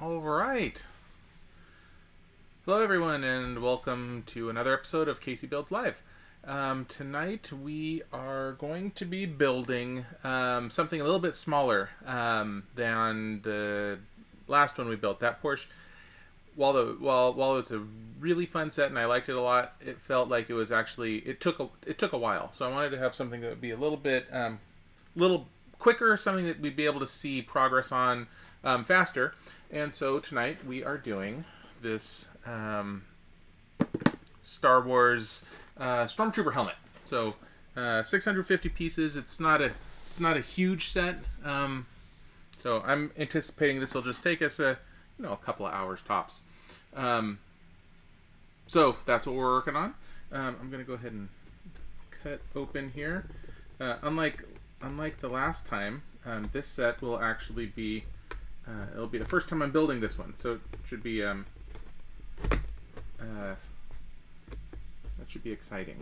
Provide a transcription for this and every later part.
All right. Hello, everyone, and welcome to another episode of CaseyBuilds Live. Tonight we are going to be building something a little bit smaller than the last one we built. That Porsche, while it's a really fun set and I liked it a lot, it felt like it took a while. So I wanted to have something that would be a little quicker, something that we'd be able to see progress on faster. And so tonight we are doing this Star Wars Stormtrooper helmet. So 650 pieces. It's not a huge set. So I'm anticipating this will just take us a couple of hours tops. So that's what we're working on. I'm gonna go ahead and cut open here. Unlike the last time, this set will actually be it'll be the first time I'm building this one, so it should be that should be exciting.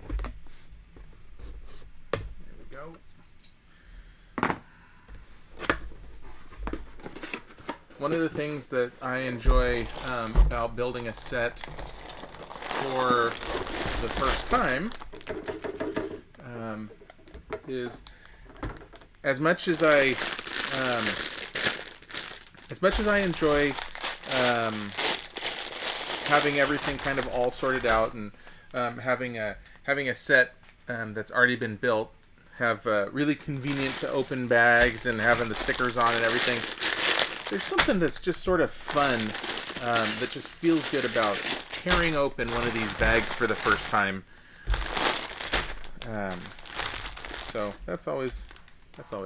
There we go. One of the things that I enjoy about building a set for the first time is as much as I enjoy having everything kind of all sorted out and having a set that's already been built, have really convenient to open bags and having the stickers on and everything. There's something that's just sort of fun that just feels good about tearing open one of these bags for the first time. So that's always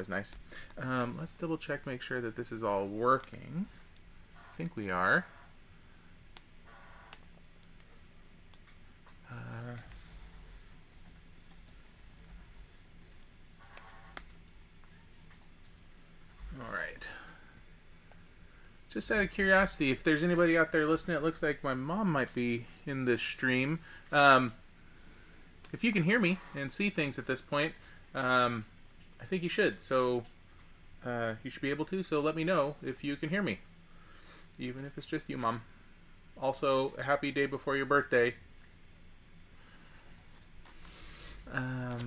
nice. Let's double check, make sure that this is all working. I think we are. All right. Just out of curiosity, if there's anybody out there listening, it looks like my mom might be in this stream. If you can hear me and see things at this point, I think you should. So you should be able to. So let me know if you can hear me, even if it's just you, Mom. Also, a happy day before your birthday. Yeah.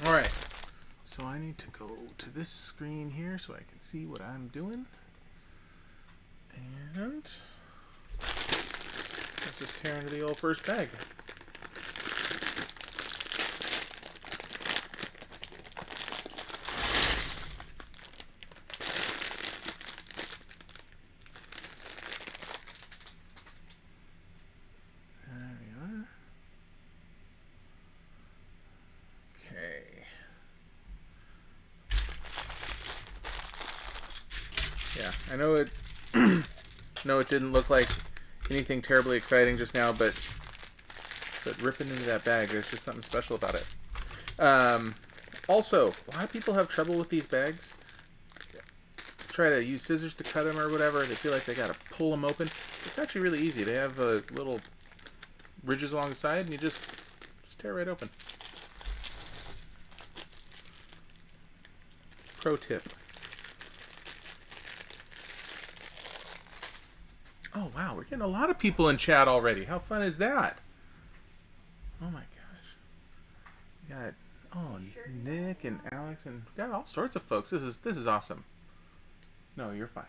All right. So I need to go to this screen here so I can see what I'm doing. And let's just tear into the old first bag. There we are. Okay. Yeah, I know it. No, it didn't look like anything terribly exciting just now, but ripping into that bag, there's just something special about it. Also, a lot of people have trouble with these bags. Try to use scissors to cut them or whatever. They feel like they gotta pull them open. It's actually really easy. They have little ridges along the side, and you just tear right open. Pro tip. Oh, wow, we're getting a lot of people in chat already. How fun is that? Oh, my gosh. We got, Nick and Alex and got all sorts of folks. This is awesome. No, you're fine.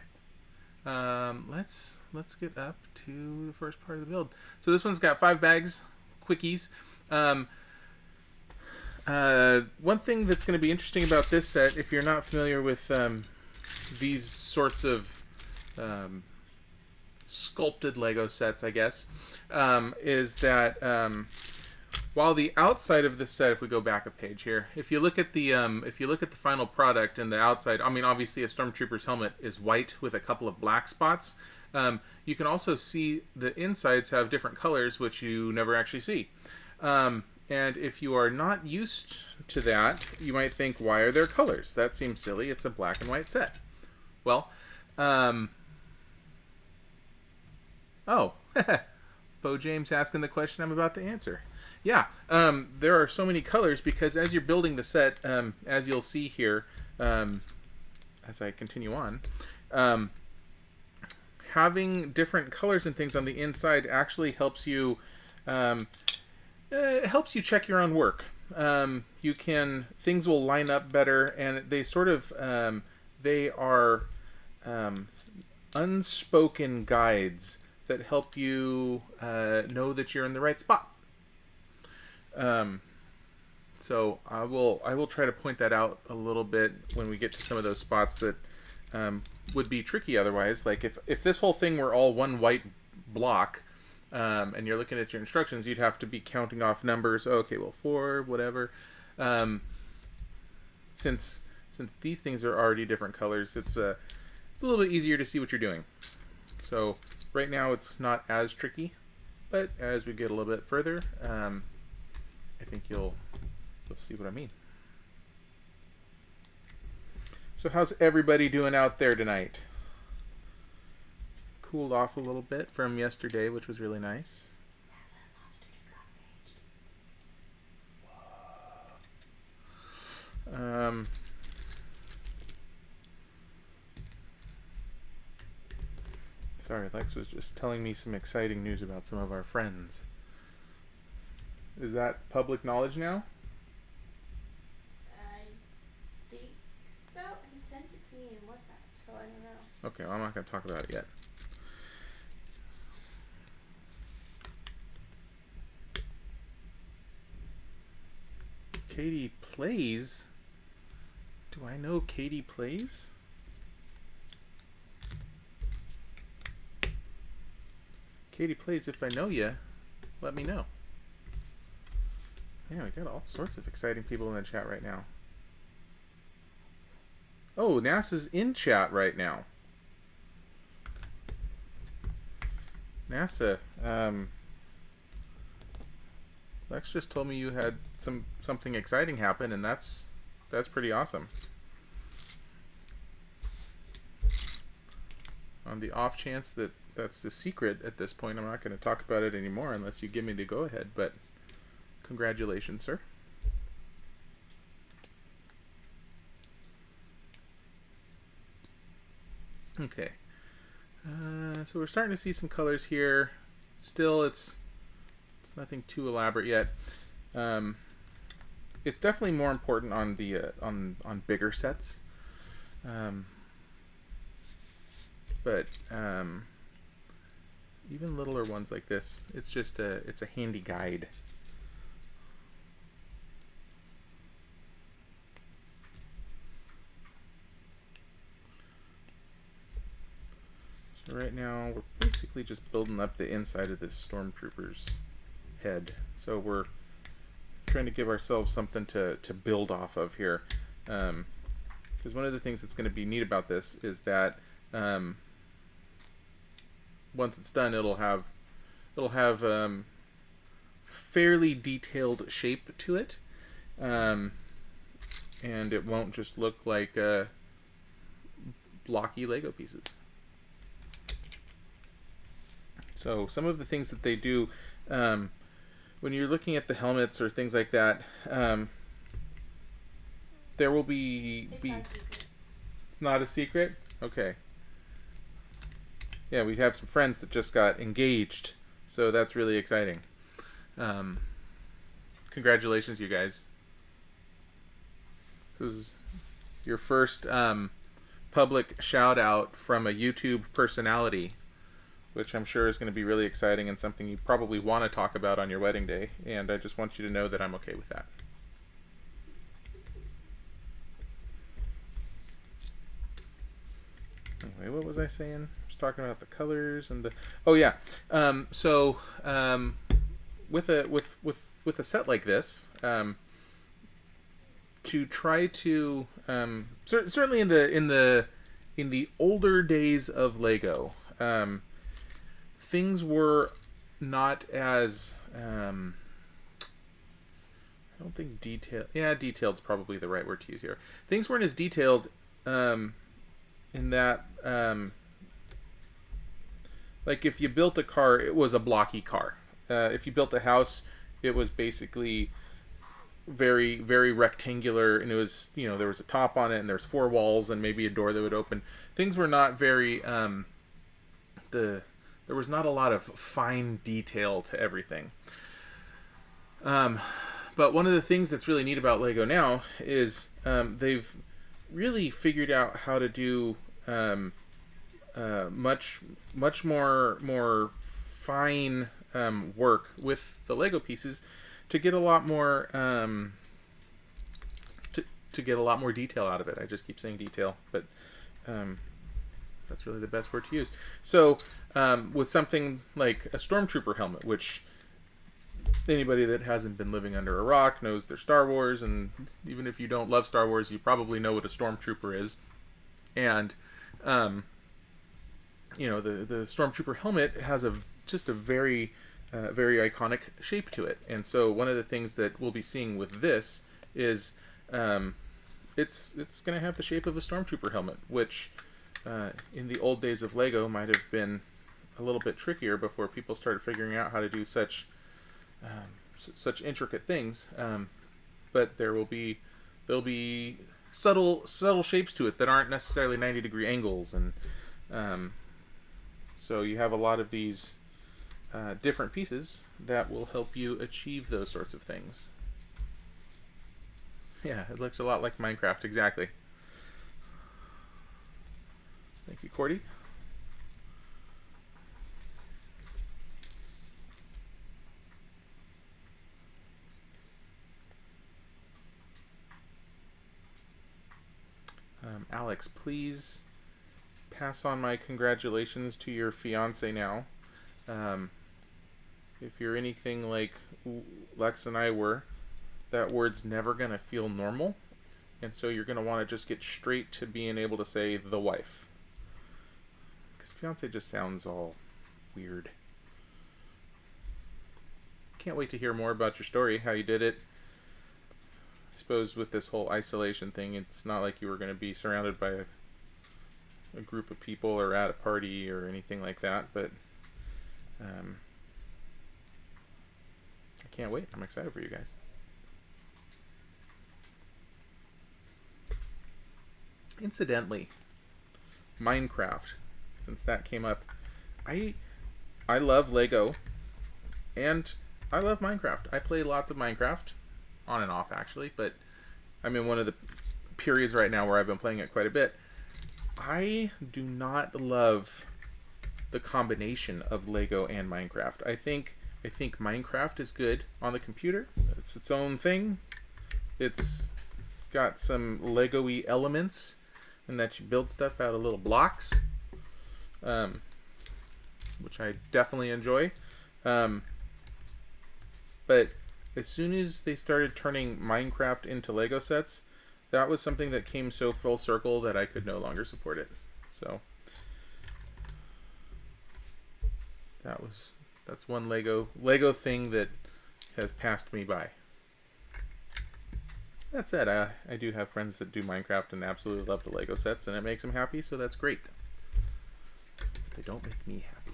Let's get up to the first part of the build. So this one's got 5 bags, quickies. One thing that's going to be interesting about this set, if you're not familiar with these sorts of sculpted Lego sets, I guess, is that while the outside of this set, if we go back a page here, if you look at the final product and the outside, I mean, obviously a Stormtrooper's helmet is white with a couple of black spots. You can also see the insides have different colors, which you never actually see. And if you are not used to that, you might think, why are there colors? That seems silly. It's a black and white set. Well, oh, Bo James asking the question I'm about to answer. Yeah, there are so many colors because as you're building the set, as you'll see here, as I continue on. Having different colors and things on the inside actually helps you check your own work. Things will line up better, and they sort of they are unspoken guides that help you know that you're in the right spot. So I will try to point that out a little bit when we get to some of those spots that would be tricky otherwise. Like if this whole thing were all one white block, and you're looking at your instructions, you'd have to be counting off numbers. Oh, okay, well, 4, whatever. Since these things are already different colors, it's a little bit easier to see what you're doing. So right now it's not as tricky, but as we get a little bit further, I think you'll see what I mean. So how's everybody doing out there tonight? Cooled off a little bit from yesterday, which was really nice. Lobster just got caged. Sorry, Lex was just telling me some exciting news about some of our friends. Is that public knowledge now? I think so. He sent it to me in WhatsApp, so I don't know. Okay, well, I'm not going to talk about it yet. Katie Plays? Do I know Katie Plays? Katie Plays, if I know you, let me know. Yeah, we got all sorts of exciting people in the chat right now. Oh, NASA's in chat right now. NASA, Lex just told me you had something exciting happen, and that's pretty awesome. On the off chance that that's the secret at this point, I'm not going to talk about it anymore unless you give me the go-ahead, but congratulations, sir. Okay. So we're starting to see some colors here. Still, it's nothing too elaborate yet. It's definitely more important on the on bigger sets, but even littler ones like this, it's just it's a handy guide. So right now we're basically just building up the inside of this Stormtrooper's head. So we're trying to give ourselves something to build off of here, because one of the things that's going to be neat about this is that once it's done, it'll have fairly detailed shape to it, and it won't just look like blocky Lego pieces. So some of the things that they do when you're looking at the helmets or things like that, there will be... It's not a secret. It's not a secret? Okay. Yeah, we have some friends that just got engaged, so that's really exciting. Congratulations, you guys. This is your first public shout out from a YouTube personality, which I'm sure is going to be really exciting and something you probably want to talk about on your wedding day, and I just want you to know that I'm okay with that. Anyway, what was I saying? I was talking about the colors and the... Oh yeah. With a set like this, to try to certainly in the older days of Lego, things were not as I don't think detailed. Yeah, detailed's probably the right word to use here. Things weren't as detailed in that, like if you built a car, it was a blocky car. If you built a house, it was basically very, very rectangular, and it was, there was a top on it, and there's 4 walls, and maybe a door that would open. Things were not very there was not a lot of fine detail to everything. But one of the things that's really neat about Lego now is they've really figured out how to do much more fine work with the Lego pieces to get a lot more to get a lot more detail out of it. I just keep saying detail, but that's really the best word to use. So with something like a Stormtrooper helmet, which anybody that hasn't been living under a rock knows they're Star Wars, and even if you don't love Star Wars, you probably know what a Stormtrooper is. And the Stormtrooper helmet has just a very very iconic shape to it. And so one of the things that we'll be seeing with this is it's going to have the shape of a Stormtrooper helmet, which in the old days of Lego might have been a little bit trickier before people started figuring out how to do such intricate things. But there'll be subtle shapes to it that aren't necessarily 90-degree angles, and so you have a lot of these different pieces that will help you achieve those sorts of things. Yeah, it looks a lot like Minecraft, exactly. Thank you, Cordy. Alex, please pass on my congratulations to your fiance now. If you're anything like Lex and I were, that word's never going to feel normal. And so you're going to want to just get straight to being able to say the wife. Because fiance just sounds all weird. Can't wait to hear more about your story, how you did it. I suppose with this whole isolation thing, it's not like you were going to be surrounded by a group of people or at a party or anything like that, but I can't wait. I'm excited for you guys. Incidentally, Minecraft, since that came up, I love Lego, and I love Minecraft. I play lots of Minecraft, on and off actually, but I'm in one of the periods right now where I've been playing it quite a bit. I do not love the combination of Lego and Minecraft. I think Minecraft is good on the computer. It's its own thing. It's got some Lego-y elements, and that you build stuff out of little blocks, which I definitely enjoy. But as soon as they started turning Minecraft into Lego sets, that was something that came so full circle that I could no longer support it. So that's one Lego thing that has passed me by. That said, I do have friends that do Minecraft and absolutely love the Lego sets, and it makes them happy, so that's great. They don't make me happy.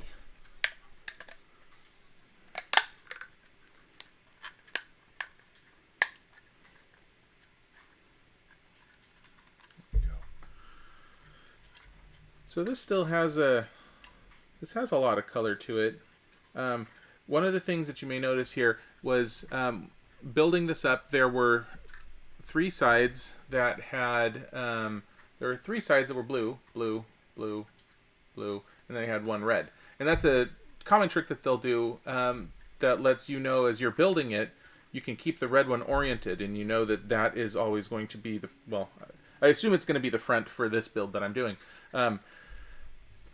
There we go. So this still has a lot of color to it. One of the things that you may notice here was building this up. There were 3 sides that had there were 3 sides that were blue, blue, blue, blue, and then they had 1 red. And that's a common trick that they'll do that lets you know as you're building it, you can keep the red one oriented, and you know that is always going to be I assume it's going to be the front for this build that I'm doing.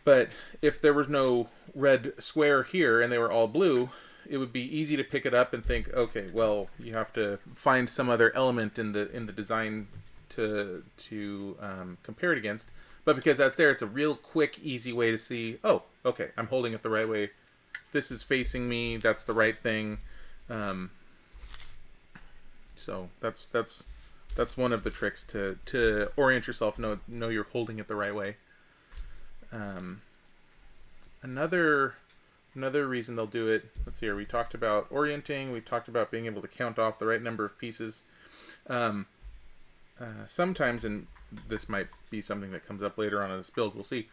But if there was no red square here and they were all blue, it would be easy to pick it up and think, okay, well, you have to find some other element in the design to compare it against. But because that's there, it's a real quick, easy way to see, oh, okay, I'm holding it the right way. This is facing me. That's the right thing. So that's one of the tricks to orient yourself, know you're holding it the right way. Another Another reason they'll do it, let's see here, we talked about orienting, we talked about being able to count off the right number of pieces. Sometimes, and this might be something that comes up later on in this build, we'll see.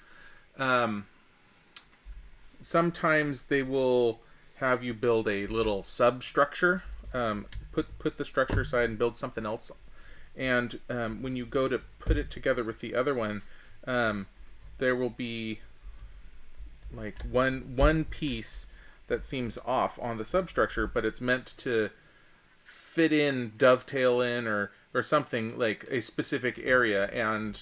Sometimes they will have you build a little substructure, put the structure aside and build something else. And when you go to put it together with the other one, there will be like one piece that seems off on the substructure, but it's meant to fit in, dovetail in, or something, like a specific area. And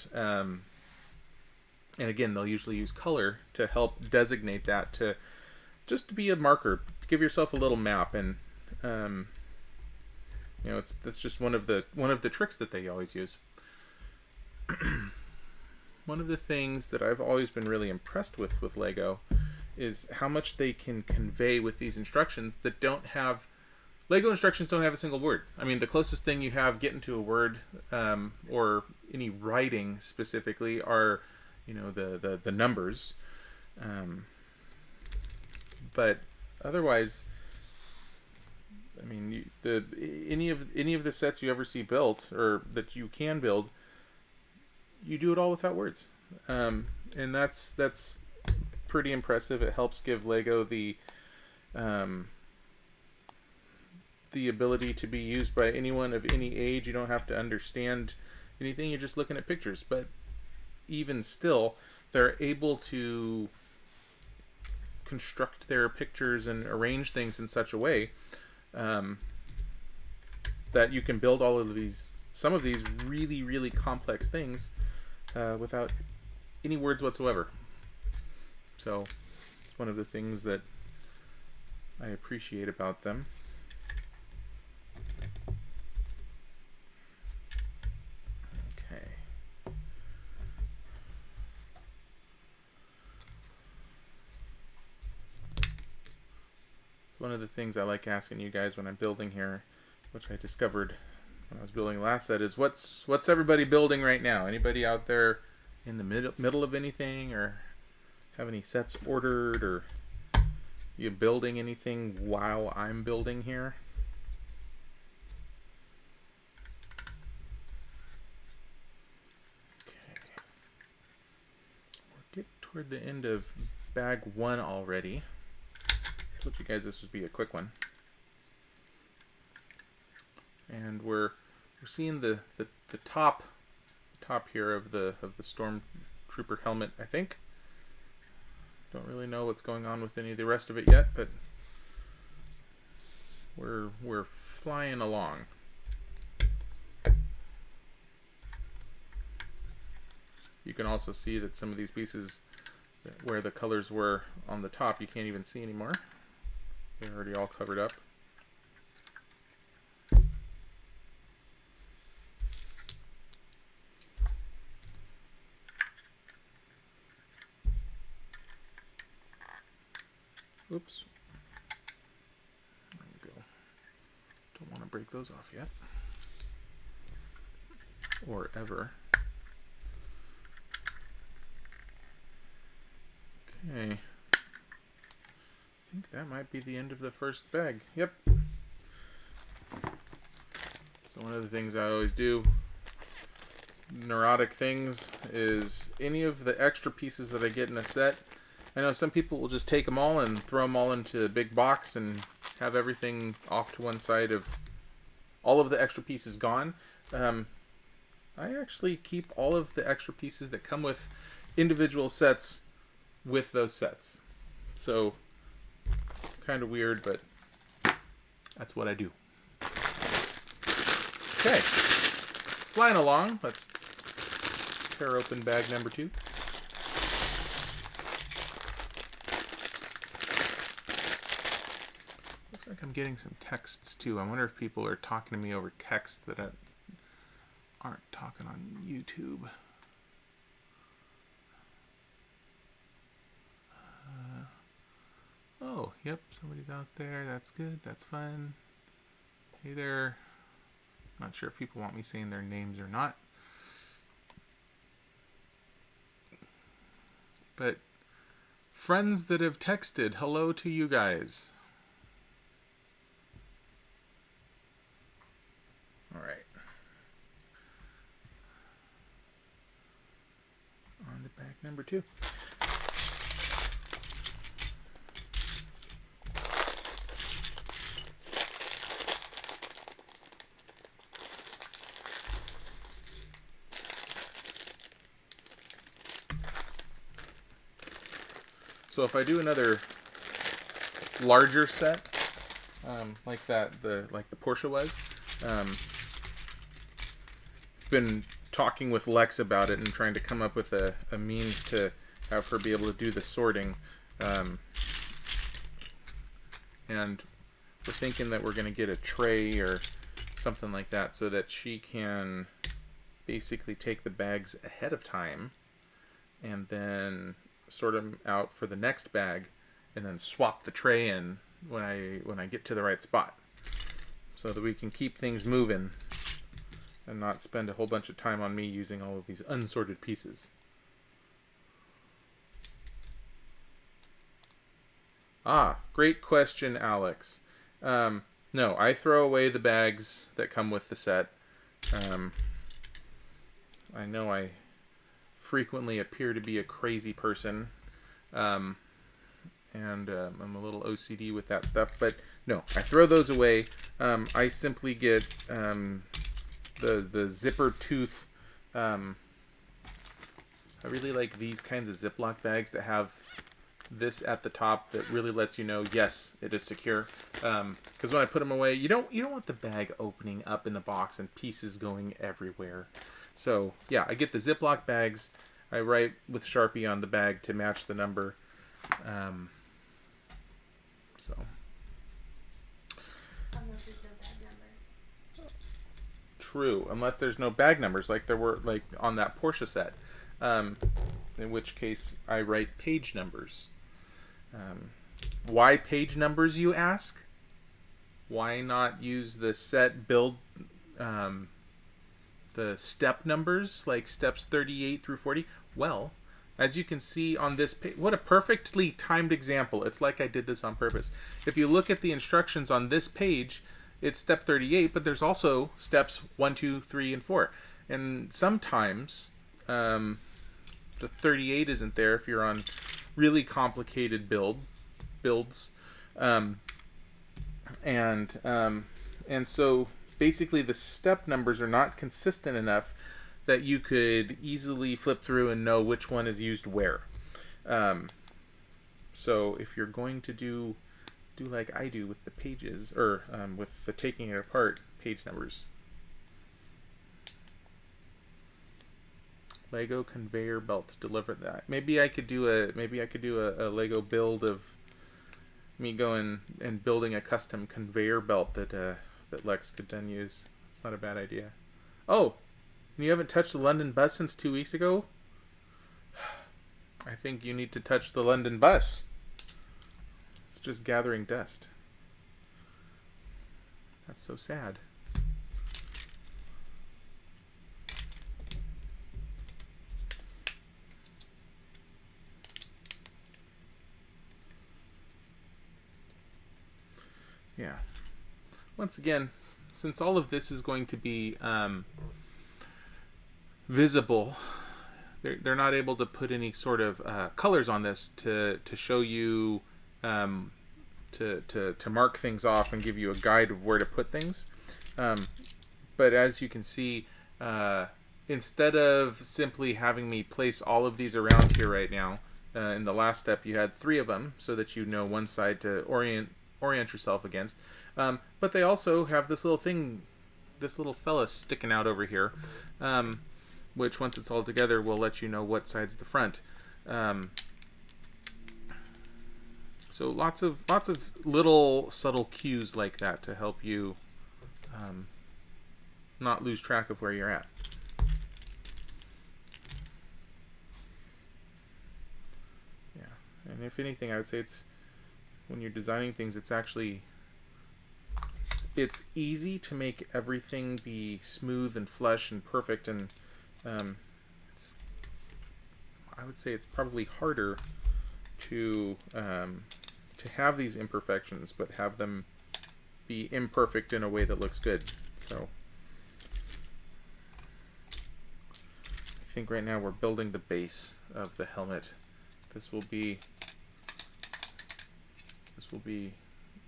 again, they'll usually use color to help designate that, to just to be a marker, to give yourself a little map. And that's just one of the tricks that they always use. One of the things that I've always been really impressed with Lego is how much they can convey with these instructions that don't have... Lego instructions don't have a single word. I mean, the closest thing you have getting to a word, or any writing specifically, are, the numbers. But otherwise, I mean, any of the sets you ever see built, or that you can build, you do it all without words, and that's pretty impressive. It helps give Lego the ability to be used by anyone of any age. You don't have to understand anything. You're just looking at pictures. But even still, they're able to construct their pictures and arrange things in such a way that you can build some of these really, really complex things without any words whatsoever. So it's one of the things that I appreciate about them. Okay. It's one of the things I like asking you guys when I'm building here, which I discovered when I was building the last set, is what's everybody building right now? Anybody out there in the middle of anything, or have any sets ordered, or you building anything while I'm building here? Okay. We're getting toward the end of bag 1 already. I told you guys this would be a quick one. And we're seeing the top here of the Stormtrooper helmet, I think. Don't really know what's going on with any of the rest of it yet, but we're flying along. You can also see that some of these pieces, where the colors were on the top, you can't even see anymore. They're already all covered up. Oops. There we go. Don't want to break those off yet. Or ever. Okay. I think that might be the end of the first bag. Yep. So one of the things I always do, neurotic things, is any of the extra pieces that I get in a set, I know some people will just take them all and throw them all into a big box and have everything off to one side, of all of the extra pieces gone. I actually keep all of the extra pieces that come with individual sets with those sets. So, kind of weird, but that's what I do. Okay. Flying along, let's tear open bag number 2. Looks like I'm getting some texts too. I wonder if people are talking to me over text that aren't talking on YouTube. Oh, yep, somebody's out there. That's good. That's fun. Hey there. Not sure if people want me saying their names or not. But Friends that have texted, hello to you guys. All right. On to bag number 2. So if I do another larger set, like that, the Porsche was, been talking with Lex about it and trying to come up with a means to have her be able to do the sorting, and we're thinking that we're going to get a tray or something like that so that she can basically take the bags ahead of time and then sort them out for the next bag, and then swap the tray in when I get to the right spot, so that we can keep things moving and not spend a whole bunch of time on me using all of these unsorted pieces. Great question, Alex. No, I throw away the bags that come with the set. I know I frequently appear to be a crazy person, and I'm a little OCD with that stuff, but no, I throw those away. I simply get the zipper tooth. I really like these kinds of Ziploc bags that have this at the top that really lets you know, yes, it is secure. Because when I put them away, you don't want the bag opening up in the box and pieces going everywhere. So yeah, I get the Ziploc bags. I write with Sharpie on the bag to match the number. So. Unless there's no bag number. True, unless there's no bag numbers like there were like on that Porsche set. In which case I write page numbers. Why page numbers, you ask? Why not use the set build, the step numbers, like steps 38 through 40? Well, as you can see on this page, what a perfectly timed example. It's like I did this on purpose. If you look at the instructions on this page, it's step 38, but there's also steps 1, 2, 3, and 4. And sometimes the 38 isn't there if you're on really complicated builds. And so basically the step numbers are not consistent enough that you could easily flip through and know which one is used where. So if you're going to do like I do with the pages, or with the taking it apart page numbers. Lego conveyor belt, deliver that. Maybe I could do a Lego build of me going and building a custom conveyor belt that Lex could then use. It's not a bad idea. Oh, you haven't touched the London bus since 2 weeks ago? I think you need to touch the London bus. It's just gathering dust. That's so sad. Yeah. Once again, since all of this is going to be visible, they're not able to put any sort of colors on this to show you, to mark things off and give you a guide of where to put things. But as you can see, instead of simply having me place all of these around here right now, in the last step you had 3 of them so that you know one side to orient yourself against. But they also have this little thing, this little fella sticking out over here, which once it's all together will let you know what side's the front. So lots of little subtle cues like that to help you not lose track of where you're at. Yeah, and if anything, I would say it's, when you're designing things, it's easy to make everything be smooth and flush and perfect, and I would say it's probably harder to have these imperfections, but have them be imperfect in a way that looks good. So I think right now we're building the base of the helmet. This will be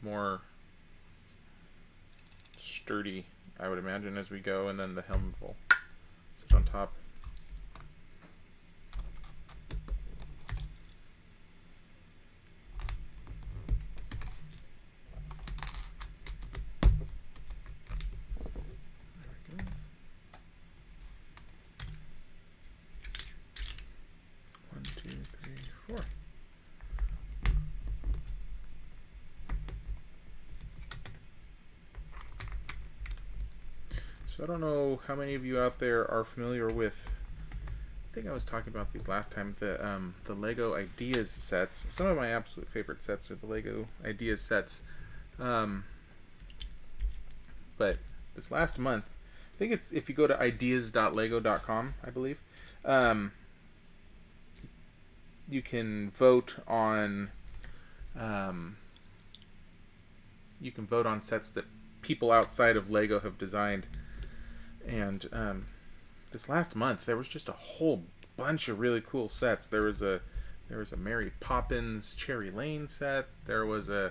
more sturdy, I would imagine, as we go, and then the helmet will sit on top. So I don't know how many of you out there are familiar with, I think I was talking about these last time, the Lego Ideas sets. Some of my absolute favorite sets are the Lego Ideas sets. But this last month, I think it's, if you go to ideas.lego.com, I believe, you can vote on sets that people outside of Lego have designed. And this last month, there was just a whole bunch of really cool sets. There was a Mary Poppins Cherry Lane set. There was a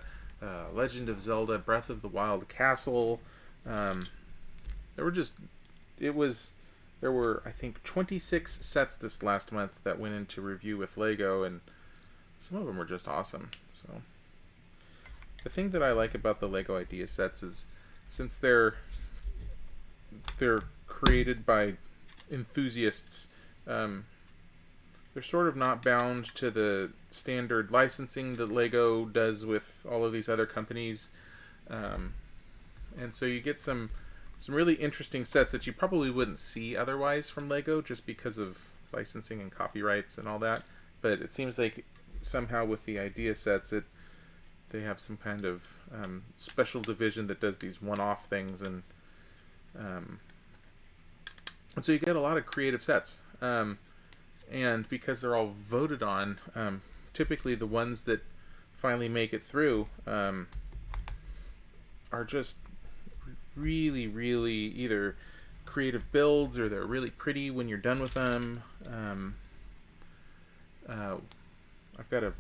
Legend of Zelda Breath of the Wild Castle. There were I think 26 sets this last month that went into review with Lego, and some of them were just awesome. So the thing that I like about the Lego Idea sets is, since they're created by enthusiasts, they're sort of not bound to the standard licensing that Lego does with all of these other companies, and so you get some really interesting sets that you probably wouldn't see otherwise from Lego, just because of licensing and copyrights and all that. But it seems like somehow with the Idea sets, they have some kind of special division that does these one-off things, and so you get a lot of creative sets. And because they're all voted on, typically the ones that finally make it through are just really, really either creative builds, or they're really pretty when you're done with them. I've got a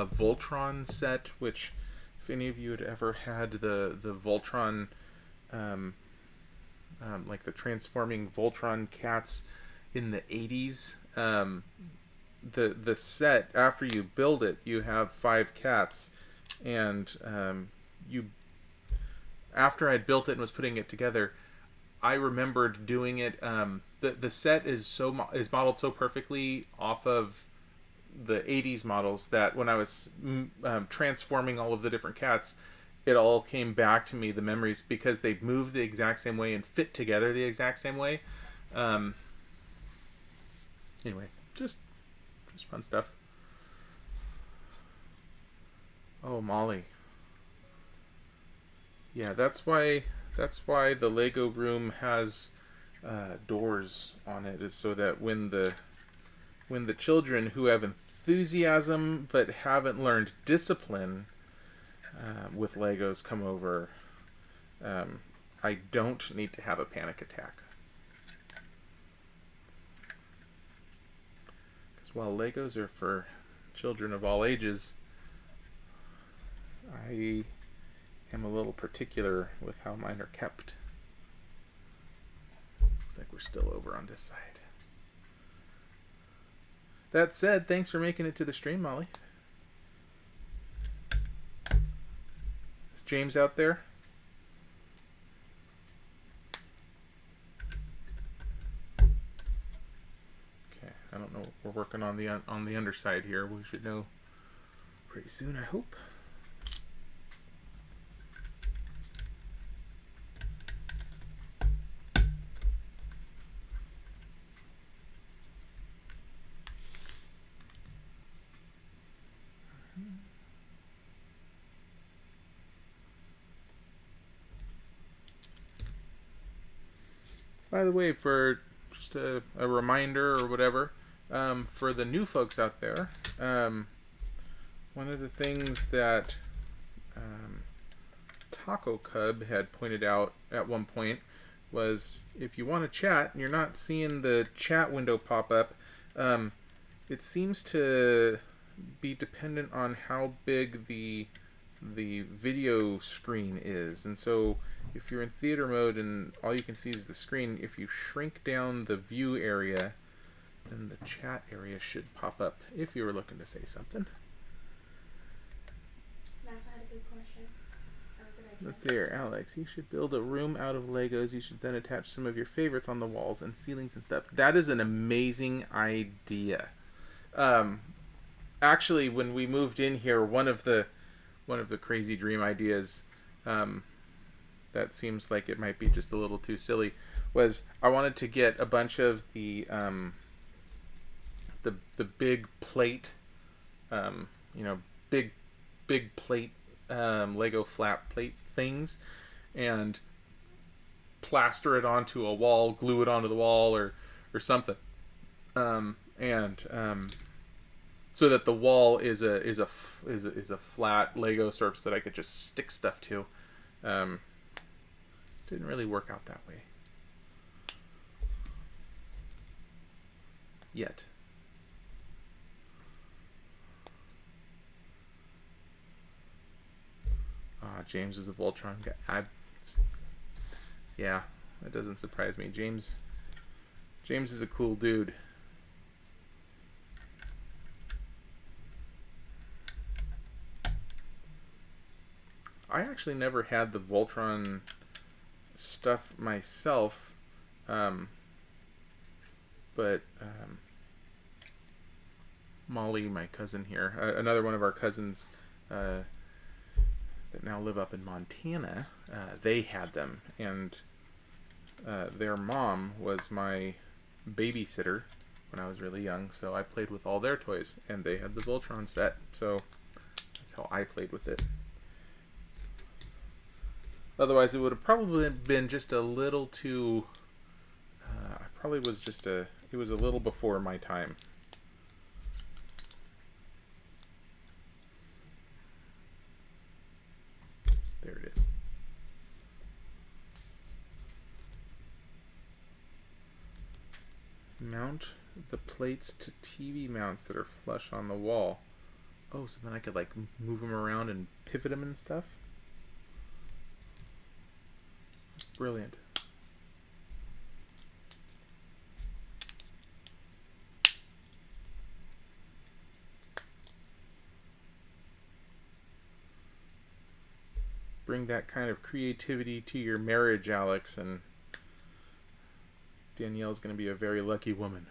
Voltron set, which, if any of you had ever had the Voltron, like the transforming Voltron cats in the 80s, the set, after you build it, you have 5 cats, and after I'd built it and was putting it together, I remembered doing it. The set is modeled so perfectly off of the 80s models that when I was transforming all of the different cats, it all came back to me, the memories, because they moved the exact same way and fit together the exact same way. Anyway, just fun stuff. Oh, Molly. Yeah, that's why the Lego room has doors on it, is so that when the children who have enthusiasm but haven't learned discipline with Legos come over, I don't need to have a panic attack. Because while Legos are for children of all ages, I am a little particular with how mine are kept. Looks like we're still over on this side. That said, thanks for making it to the stream, Molly. Is James out there? Okay, I don't know. We're working on the underside here. We should know pretty soon, I hope. By the way, for just a reminder or whatever, for the new folks out there, one of the things that Taco Cub had pointed out at one point was if you want to chat and you're not seeing the chat window pop up, it seems to be dependent on how big the video screen is. And so if you're in theater mode and all you can see is the screen, if you shrink down the view area, then the chat area should pop up if you were looking to say something. That's had a good question. Let's see here, Alex. You should build a room out of Legos. You should then attach some of your favorites on the walls and ceilings and stuff. That is an amazing idea. Actually, when we moved in here, one of the crazy dream ideas that seems like it might be just a little too silly was I wanted to get a bunch of the big plate, big plate Lego flat plate things, and plaster it onto a wall, glue it onto the wall, or something, so that the wall is a flat Lego surface that I could just stick stuff to. Didn't really work out that way yet. James is a Voltron guy. Yeah, that doesn't surprise me. James is a cool dude. I actually never had the Voltron stuff myself, but Molly, my cousin here, another one of our cousins that now live up in Montana, they had them, and their mom was my babysitter when I was really young, so I played with all their toys, and they had the Voltron set, so that's how I played with it. Otherwise, it would have probably been just a little too... it was a little before my time. There it is. Mount the plates to TV mounts that are flush on the wall. Oh, so then I could like move them around and pivot them and stuff? Brilliant. Bring that kind of creativity to your marriage, Alex, and Danielle's going to be a very lucky woman.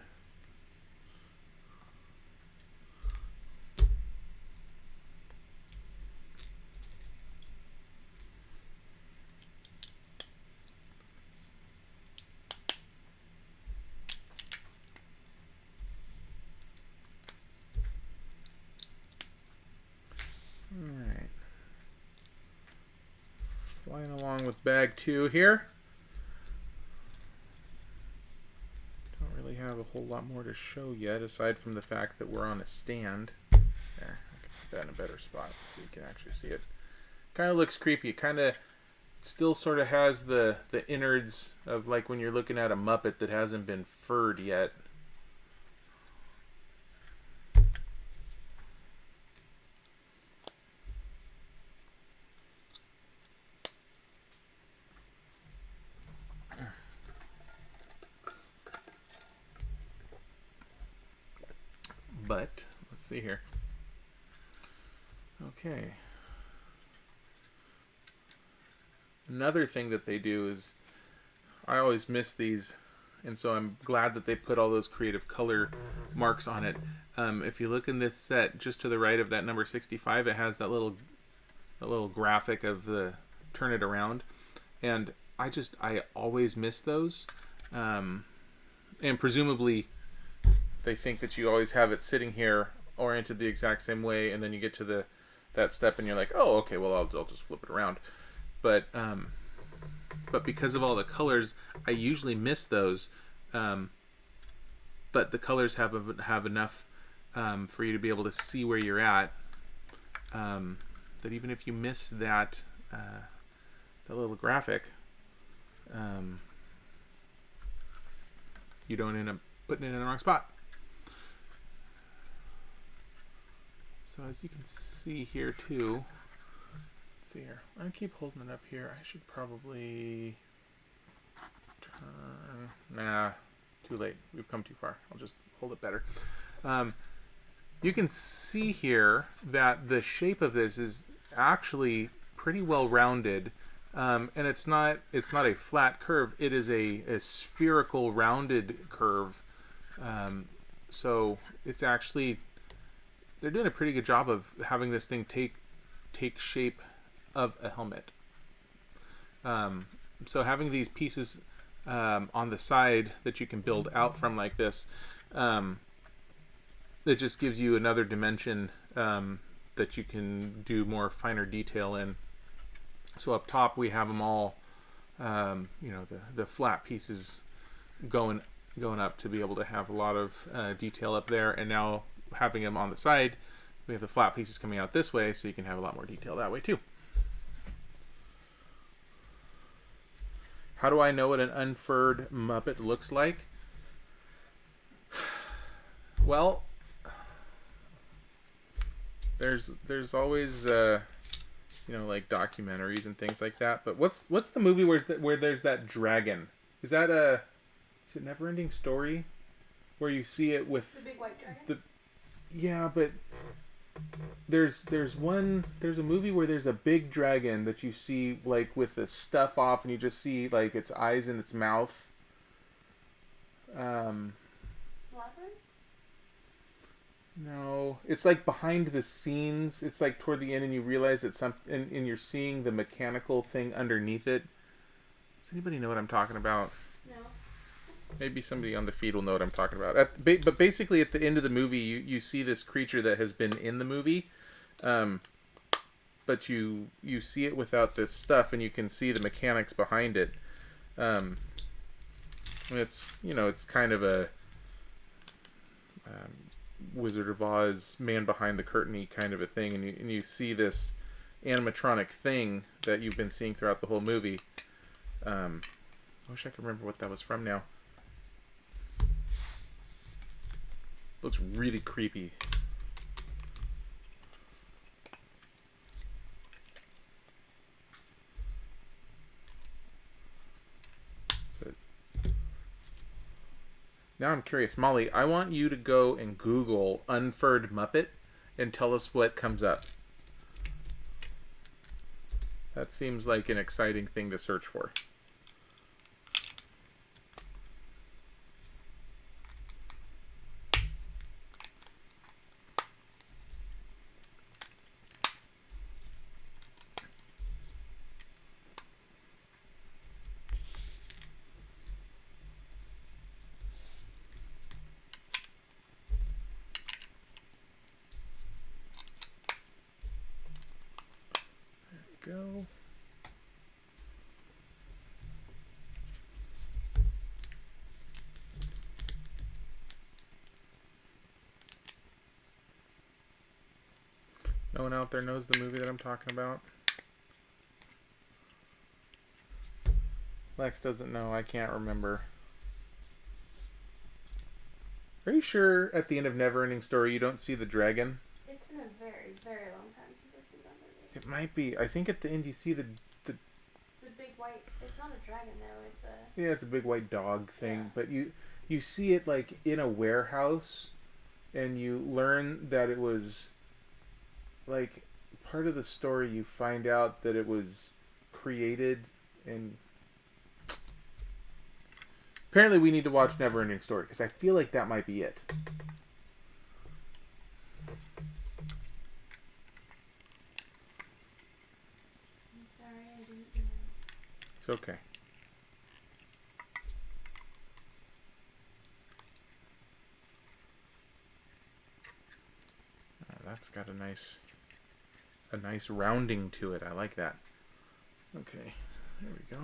Alright. Flying along with bag 2 here. Don't really have a whole lot more to show yet, aside from the fact that we're on a stand. There, I can put that in a better spot so you can actually see it. Kind of looks creepy. Kind of still sort of has the innards of like when you're looking at a Muppet that hasn't been furred yet. But let's see here. Okay. Another thing that they do is, I always miss these, and so I'm glad that they put all those creative color marks on it. If you look in this set, just to the right of that number 65, it has that little graphic of the turn it around, and I always miss those, and presumably they think that you always have it sitting here oriented the exact same way, and then you get to that step and you're like, oh, okay, well, I'll just flip it around. But because of all the colors, I usually miss those. But the colors have enough for you to be able to see where you're at. that even if you miss that little graphic, you don't end up putting it in the wrong spot. So as you can see here too, let's see here. I keep holding it up here. I should probably turn. Nah, too late. We've come too far. I'll just hold it better. You can see here that the shape of this is actually pretty well rounded, and it's not a flat curve. It is a spherical rounded curve. So it's actually, they're doing a pretty good job of having this thing take shape of a helmet. So having these pieces on the side that you can build out from like this, it just gives you another dimension that you can do more finer detail in. So up top we have them all, the flat pieces going up to be able to have a lot of detail up there, and now having them on the side, we have the flat pieces coming out this way, so you can have a lot more detail that way too. How do I know what an unfurred Muppet looks like? Well, there's always like documentaries and things like that. But what's the movie where there's that dragon? Is it Neverending Story, where you see it with the big white dragon? Yeah, but there's a movie where there's a big dragon that you see like with the stuff off, and you just see like its eyes and its mouth. Labyrinth? No, it's like behind the scenes. It's like toward the end, and you realize it's something, and you're seeing the mechanical thing underneath it. Does anybody know what I'm talking about? No. Maybe somebody on the feed will know what I'm talking about. But basically, at the end of the movie, you see this creature that has been in the movie, but you see it without this stuff, and you can see the mechanics behind it. It's kind of a Wizard of Oz, man behind the curtain-y kind of a thing, and you see this animatronic thing that you've been seeing throughout the whole movie. I wish I could remember what that was from now. Looks really creepy. Now I'm curious. Molly, I want you to go and Google unfurred Muppet and tell us what comes up. That seems like an exciting thing to search for. Go. No one out there knows the movie that I'm talking about? Lex doesn't know. I can't remember. Are you sure at the end of Neverending Story you don't see the dragon? It's been a very, very long time since I've seen that movie. It might be. I think at the end you see the big white. It's not a dragon though. It's a. Yeah, it's a big white dog thing. Yeah. But you see it like in a warehouse, and you learn that it was like part of the story. You find out that it was created, and apparently we need to watch Neverending Story because I feel like that might be it. It's okay. Oh, that's got a nice rounding to it. I like that. Okay, there we go.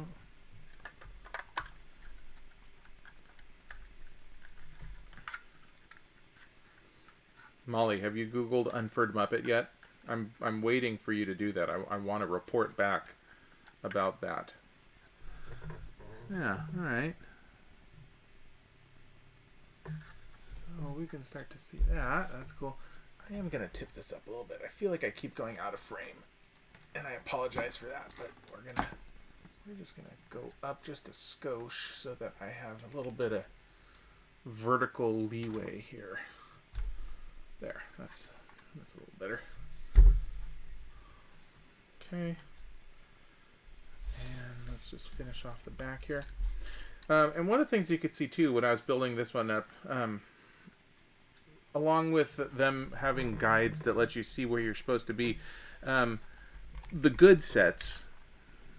Molly, have you Googled unfurred Muppet yet? I'm waiting for you to do that. I want to report back about that. Yeah, all right. So we can start to see that. That's cool. I am going to tip this up a little bit. I feel like I keep going out of frame, and I apologize for that, but we're just going to go up just a skosh so that I have a little bit of vertical leeway here. There, that's a little better. Okay. And let's just finish off the back here. And one of the things you could see too when I was building this one up, along with them having guides that let you see where you're supposed to be, the good sets,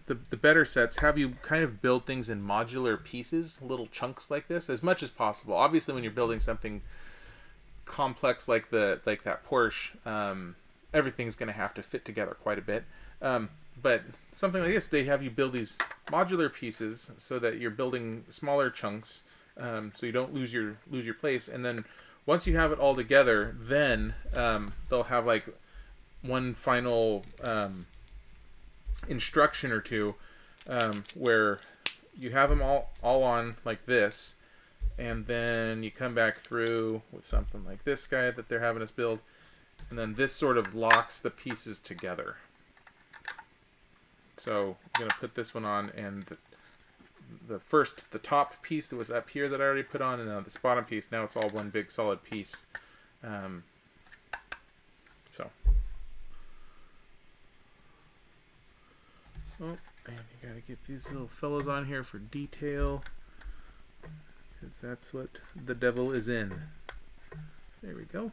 the better sets, have you kind of build things in modular pieces, little chunks like this, as much as possible. Obviously, when you're building something complex like that Porsche, everything's going to have to fit together quite a bit. But something like this, they have you build these modular pieces so that you're building smaller chunks, so you don't lose your place. And then once you have it all together, then they'll have like one final instruction or two where you have them all on like this, and then you come back through with something like this guy that they're having us build, and then this sort of locks the pieces together. So I'm going to put this one on, and the top piece that was up here that I already put on, and now this bottom piece, now it's all one big solid piece. So. Oh, and you got to get these little fellows on here for detail, because that's what the devil is in. There we go.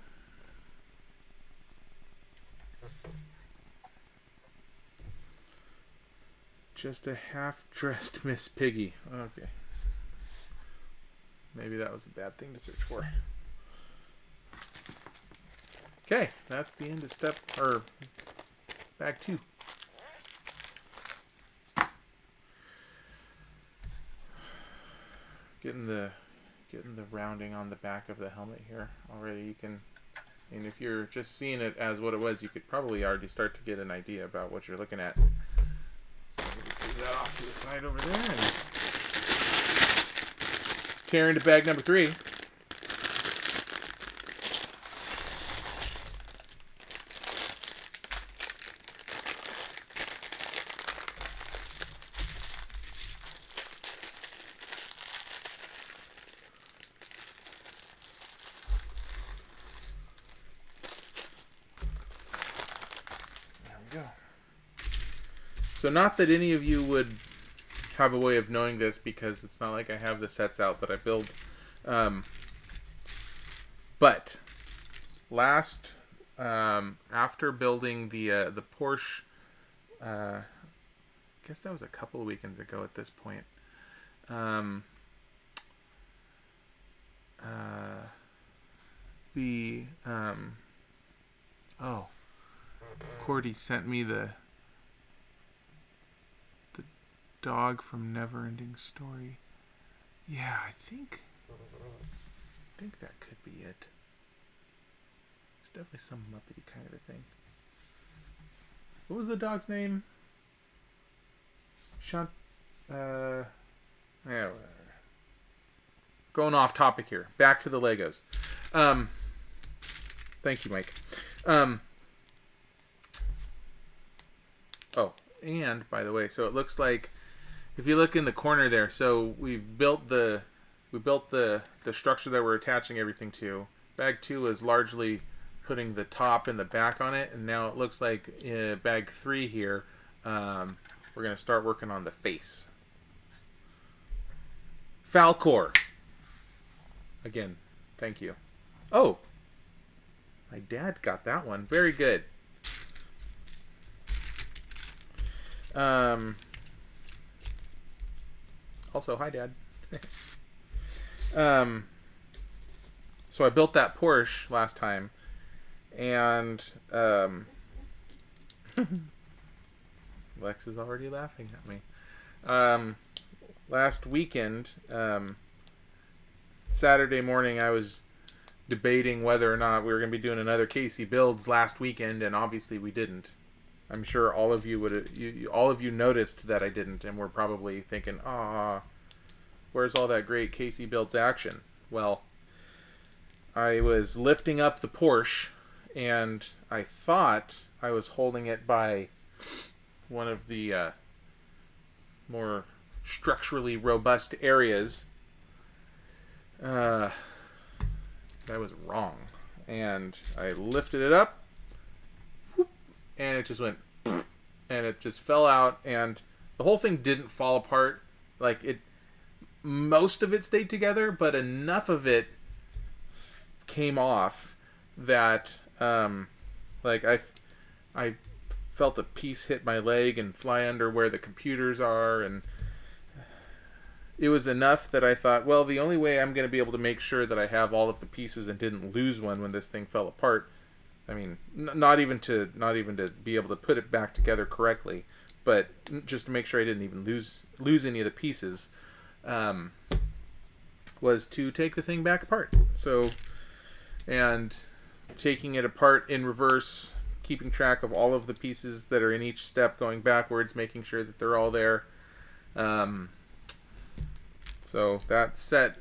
Just a half-dressed Miss Piggy. Okay. Maybe that was a bad thing to search for. Okay, that's the end of bag 2. Getting the rounding on the back of the helmet here already. You can, and if you're just seeing it as what it was, you could probably already start to get an idea about what you're looking at. So I'm going to leave that off to the side over there and tear into bag number 3. Go. So not that any of you would have a way of knowing this, because it's not like I have the sets out that I build. But last, after building the Porsche, I guess that was a couple of weekends ago at this point. Cordy sent me the dog from Neverending Story. Yeah, I think that could be it. It's definitely some Muppety kind of a thing. What was the dog's name? Yeah, whatever. Going off topic here. Back to the Legos. Thank you, Mike. Oh, and by the way, so it looks like if you look in the corner there, so we built the structure that we're attaching everything to. Bag 2 is largely putting the top and the back on it, and now it looks like bag 3 here, we're going to start working on the face. Falcor. Again, thank you. Oh, my dad got that one. Very good. Also, hi, Dad. So I built that Porsche last time, and Lex is already laughing at me. Last weekend, Saturday morning, I was debating whether or not we were going to be doing another CaseyBuilds last weekend, and obviously we didn't. I'm sure all of you all of you noticed that I didn't, and were probably thinking, "Ah, where's all that great CaseyBuilds action?" Well, I was lifting up the Porsche, and I thought I was holding it by one of the more structurally robust areas. I was wrong, and I lifted it up, and it just went, and it just fell out, and the whole thing didn't fall apart. Like, it, most of it stayed together, but enough of it came off that, like, I felt a piece hit my leg and fly under where the computers are, and it was enough that I thought, well, the only way I'm going to be able to make sure that I have all of the pieces and didn't lose one when this thing fell apart, I mean, not even to be able to put it back together correctly, but just to make sure I didn't even lose any of the pieces, was to take the thing back apart. So, and taking it apart in reverse, keeping track of all of the pieces that are in each step, going backwards, making sure that they're all there. So that set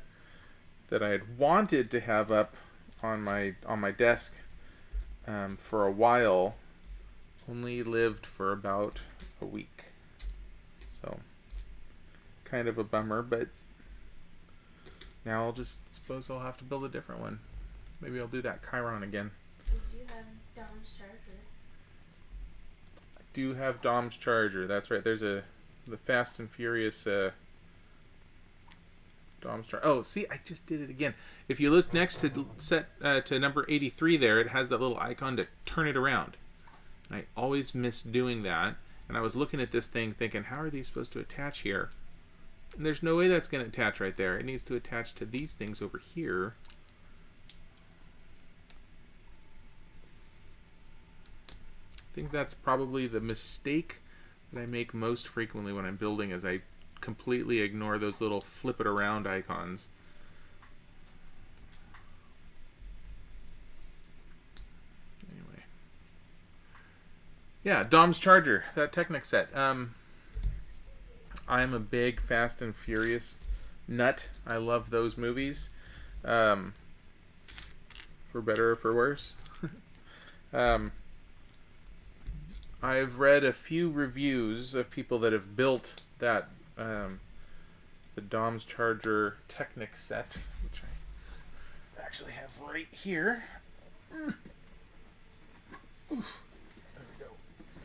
that I had wanted to have up on my desk for a while only lived for about a week. So kind of a bummer, but now suppose I'll have to build a different one. Maybe I'll do that Chiron again. You do have Dom's charger. I do have Dom's charger. That's right. There's the Fast and Furious Dom's charger. Oh, see, I just did it again. If you look next to number 83 there, it has that little icon to turn it around. And I always miss doing that. And I was looking at this thing thinking, how are these supposed to attach here? And there's no way that's going to attach right there. It needs to attach to these things over here. I think that's probably the mistake that I make most frequently when I'm building, is I completely ignore those little flip it around icons. Anyway. Yeah, Dom's charger, that Technic set. I'm a big Fast and Furious nut. I love those movies. For better or for worse. I've read a few reviews of people that have built that the Dom's Charger Technic set, which I actually have right here. Oof. There we go.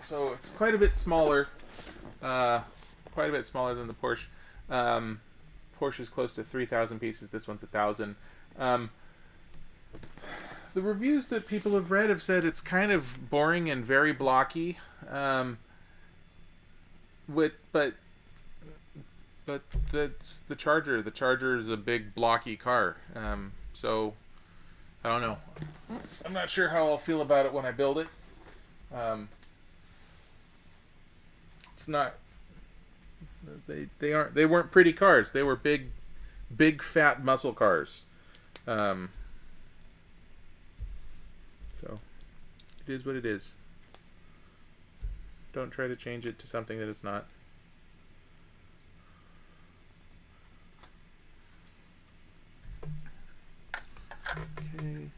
So it's quite a bit smaller. Quite a bit smaller than the Porsche. Porsche's close to 3,000 pieces. This one's 1,000. The reviews that people have read have said it's kind of boring and very blocky. But that's the Charger. The Charger is a big blocky car. So I don't know. I'm not sure how I'll feel about it when I build it. It's not. They weren't pretty cars. They were big fat muscle cars. So it is what it is. Don't try to change it to something that it's not. Okay.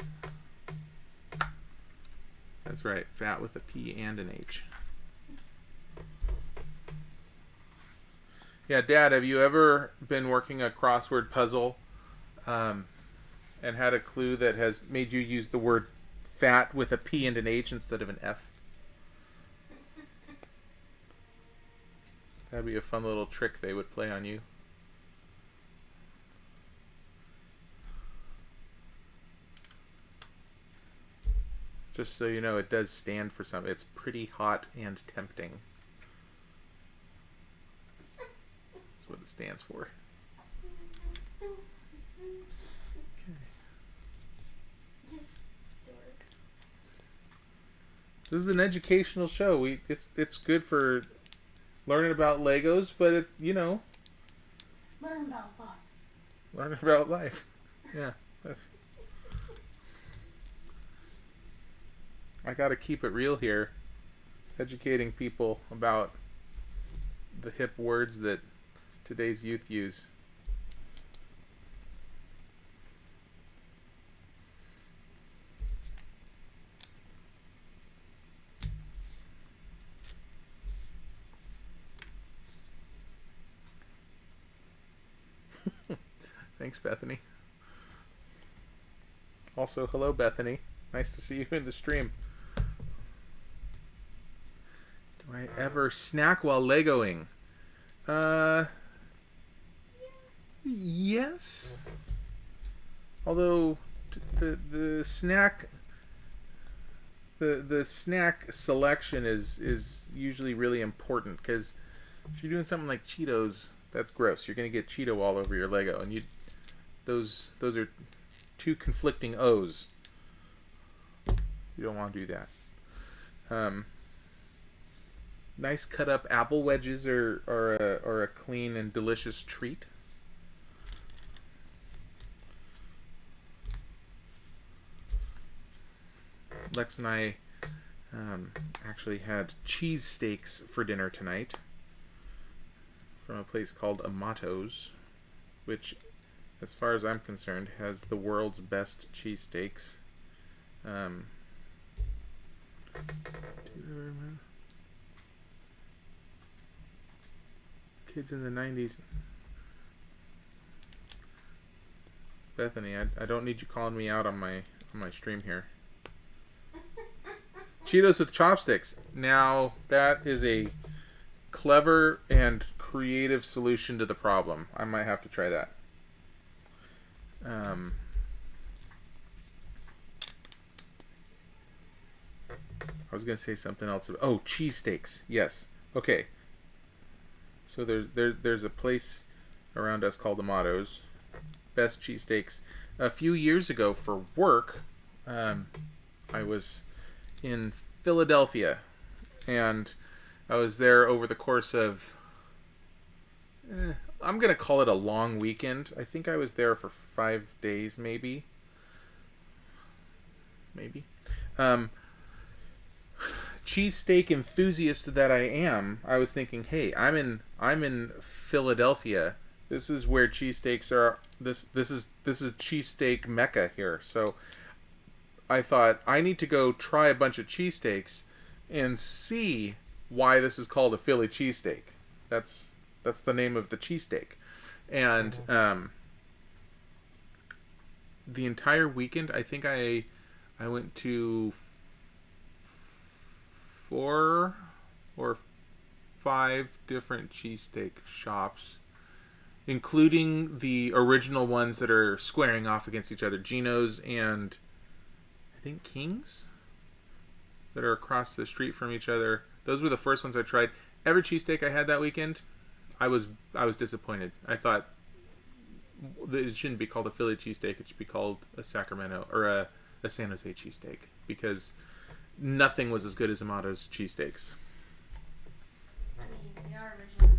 That's right. Fat with a P and an H. Yeah, Dad, have you ever been working a crossword puzzle and had a clue that has made you use the word fat with a P and an H instead of an F? That'd be a fun little trick they would play on you. Just so you know, it does stand for something. It's pretty hot and tempting. That's what it stands for. Okay. This is an educational show. It's good for learning about Legos, but it's, learn about life. Learning about life. Yeah, that's I gotta keep it real here, educating people about the hip words that today's youth use. Thanks, Bethany. Also, hello, Bethany. Nice to see you in the stream. Do I ever snack while Legoing? Yes. Although the snack the snack selection is usually really important, because if you're doing something like Cheetos, that's gross. You're gonna get Cheeto all over your Lego, and those are two conflicting O's. You don't want to do that. Nice cut up apple wedges are a clean and delicious treat. Lex and I actually had cheese steaks for dinner tonight from a place called Amato's, which, as far as I'm concerned, has the world's best cheesesteaks. Do you remember? Kids in the 90s. Bethany, I don't need you calling me out on my stream here. Cheetos with chopsticks. Now, that is a clever and creative solution to the problem. I might have to try that. I was going to say something else. Oh, cheesesteaks. Yes. Okay. So there's a place around us called Amato's. Best cheesesteaks. A few years ago for work, I was in Philadelphia, and I was there over the course of I'm gonna call it a long weekend. I think I was there for 5 days, maybe cheesesteak enthusiast that I am. I was thinking, hey, I'm in Philadelphia. This is where cheesesteaks are. This is cheesesteak mecca here. So I thought, I need to go try a bunch of cheesesteaks and see why this is called a Philly cheesesteak. That's the name of the cheesesteak. And the entire weekend, I think I went to 4 or 5 different cheesesteak shops, including the original ones that are squaring off against each other, Geno's and I think King's, that are across the street from each other. Those were the first ones I tried. Every cheesesteak I had that weekend, I was disappointed. I thought that it shouldn't be called a Philly cheesesteak. It should be called a Sacramento or a San Jose cheesesteak, because nothing was as good as Amato's cheesesteaks. I mean, they are originally from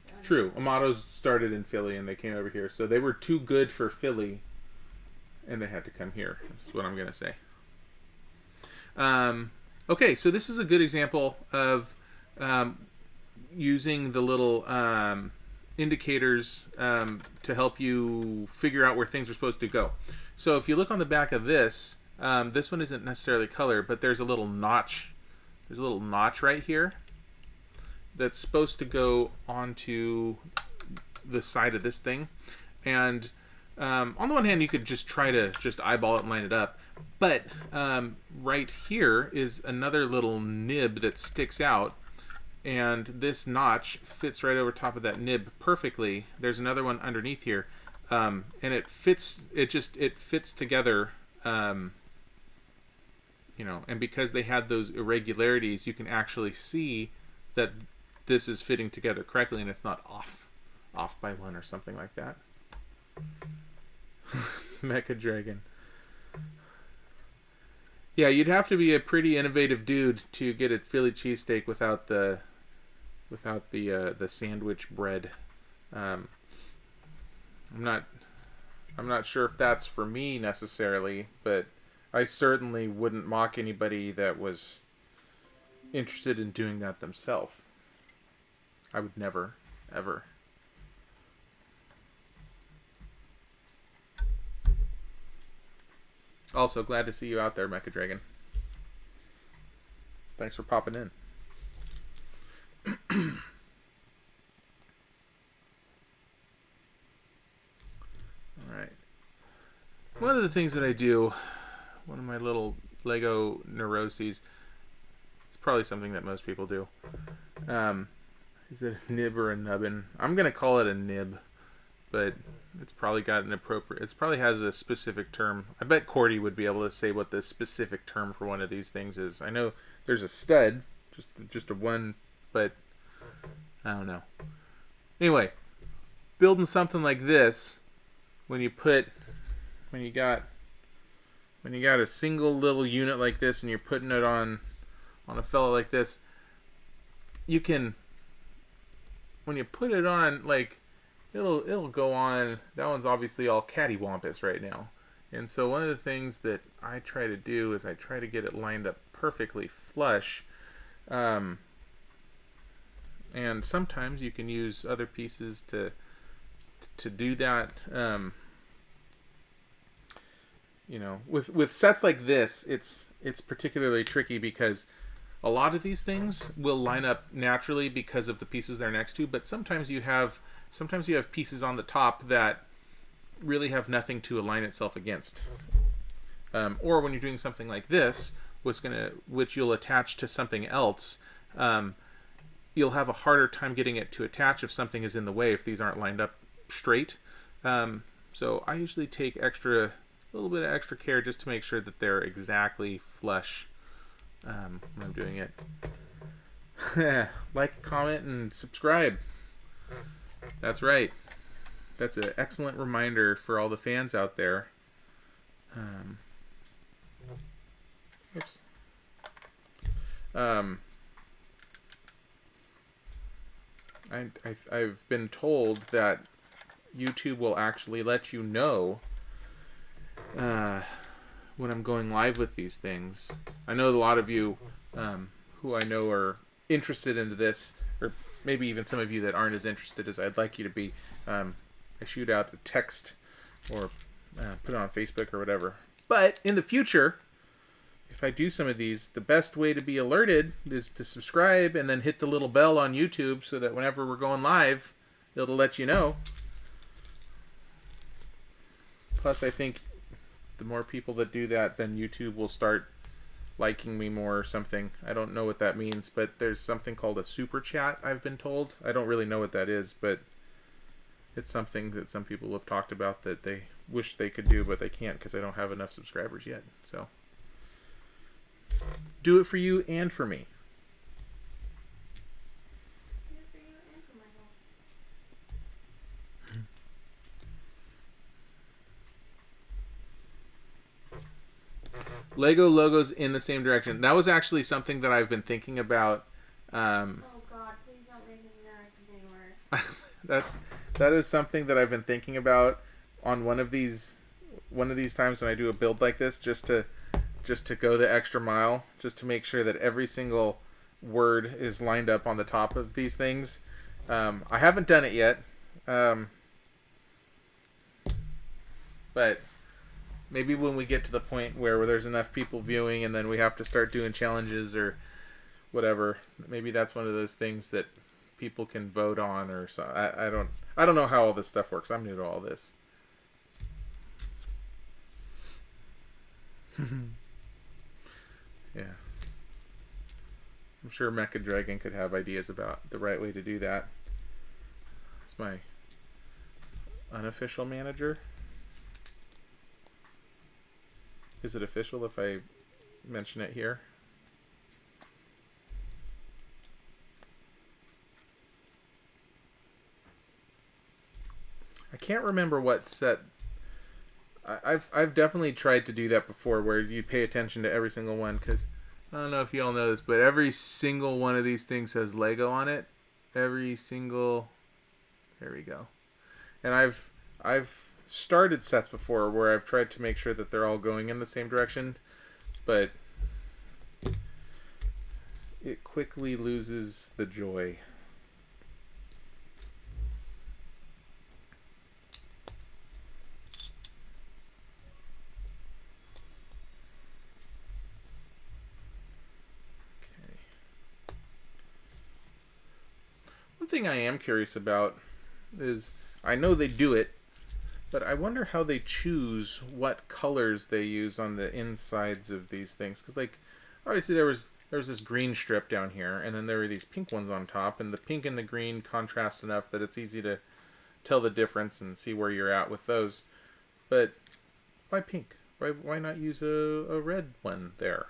Philly. True. Amato's started in Philly and they came over here. So they were too good for Philly and they had to come here. That's what I'm going to say. Okay, so this is a good example of using the little indicators to help you figure out where things are supposed to go. So if you look on the back of this, this one isn't necessarily color, but there's a little notch. There's a little notch right here that's supposed to go onto the side of this thing. And on the one hand, you could just try to just eyeball it and line it up. But right here is another little nib that sticks out. And this notch fits right over top of that nib perfectly. There's another one underneath here. And it fits together. And because they had those irregularities, you can actually see that this is fitting together correctly and it's not off by one or something like that. Mecha Dragon. Yeah, you'd have to be a pretty innovative dude to get a Philly cheesesteak without the sandwich bread. I'm not sure if that's for me necessarily, but I certainly wouldn't mock anybody that was interested in doing that themselves. I would never, ever. Also, glad to see you out there, Mecha Dragon. Thanks for popping in. Alright. One of the things that I do, one of my little Lego neuroses, it's probably something that most people do. Is it a nib or a nubbin? I'm going to call it a nib, but it's probably got an appropriate... It probably has a specific term. I bet Cordy would be able to say what the specific term for one of these things is. I know there's a stud, just a one, but I don't know. Anyway, building something like this, when you got a single little unit like this and you're putting it on a fellow like this, you can, when you put it on, like, it'll go on. That one's obviously all cattywampus right now. And so one of the things that I try to do is I try to get it lined up perfectly flush. And sometimes you can use other pieces to do that. With sets like this, it's particularly tricky because a lot of these things will line up naturally because of the pieces they're next to, but sometimes you have pieces on the top that really have nothing to align itself against. Or when you're doing something like this, which you'll attach to something else, you'll have a harder time getting it to attach if something is in the way, if these aren't lined up straight. So I usually take a little bit of extra care just to make sure that they're exactly flush when I'm doing it. Like, comment, and subscribe. That's right. That's an excellent reminder for all the fans out there. Oops. I've been told that YouTube will actually let you know when I'm going live with these things. I know a lot of you who I know are interested into this, or maybe even some of you that aren't as interested as I'd like you to be. I shoot out a text or put it on Facebook or whatever. But in the future, if I do some of these, the best way to be alerted is to subscribe and then hit the little bell on YouTube so that whenever we're going live, it'll let you know. Plus, I think the more people that do that, then YouTube will start liking me more or something. I don't know what that means, but there's something called a super chat, I've been told. I don't really know what that is, but it's something that some people have talked about that they wish they could do, but they can't because I don't have enough subscribers yet. So do it for you and for me. Do it for you and for Michael. Lego logos in the same direction. That was actually something that I've been thinking about. Oh God, please don't make his neuroses any worse. That is something that I've been thinking about on one of these times when I do a build like this, just to go the extra mile, just to make sure that every single word is lined up on the top of these things. I haven't done it yet, but maybe when we get to the point where there's enough people viewing and then we have to start doing challenges or whatever, maybe that's one of those things that people can vote on or so. I don't know how all this stuff works. I'm new to all this. Yeah. I'm sure Mecha Dragon could have ideas about the right way to do that. It's my unofficial manager. Is it official if I mention it here? I can't remember what set. I've definitely tried to do that before, where you pay attention to every single one, because I don't know if you all know this, but every single one of these things has Lego on it. Every single. There we go. And I've started sets before where I've tried to make sure that they're all going in the same direction, but it quickly loses the joy. Okay. One thing I am curious about is, I know they do it, but I wonder how they choose what colors they use on the insides of these things. Because, like, obviously there was this green strip down here, and then there were these pink ones on top, and the pink and the green contrast enough that it's easy to tell the difference and see where you're at with those. But why pink? Why not use a red one there?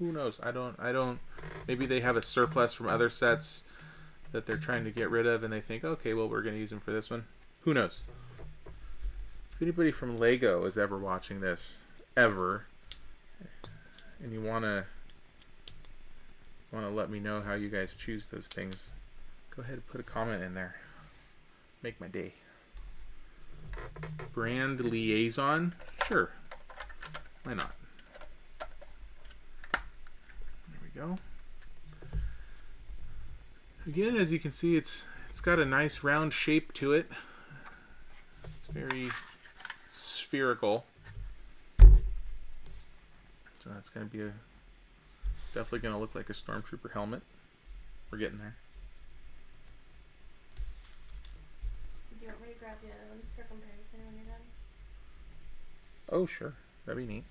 Who knows? I don't. Maybe they have a surplus from other sets that they're trying to get rid of, and they think, okay, well, we're going to use them for this one. Who knows? If anybody from Lego is ever watching this, ever, and you wanna let me know how you guys choose those things, go ahead and put a comment in there. Make my day. Brand liaison? Sure. Why not? There we go. Again, as you can see, it's got a nice round shape to it. It's very spherical. So that's going to be definitely going to look like a Stormtrooper helmet. We're getting there. Do you want me to grab the other ones for comparison when you're done? Oh, sure. That'd be neat.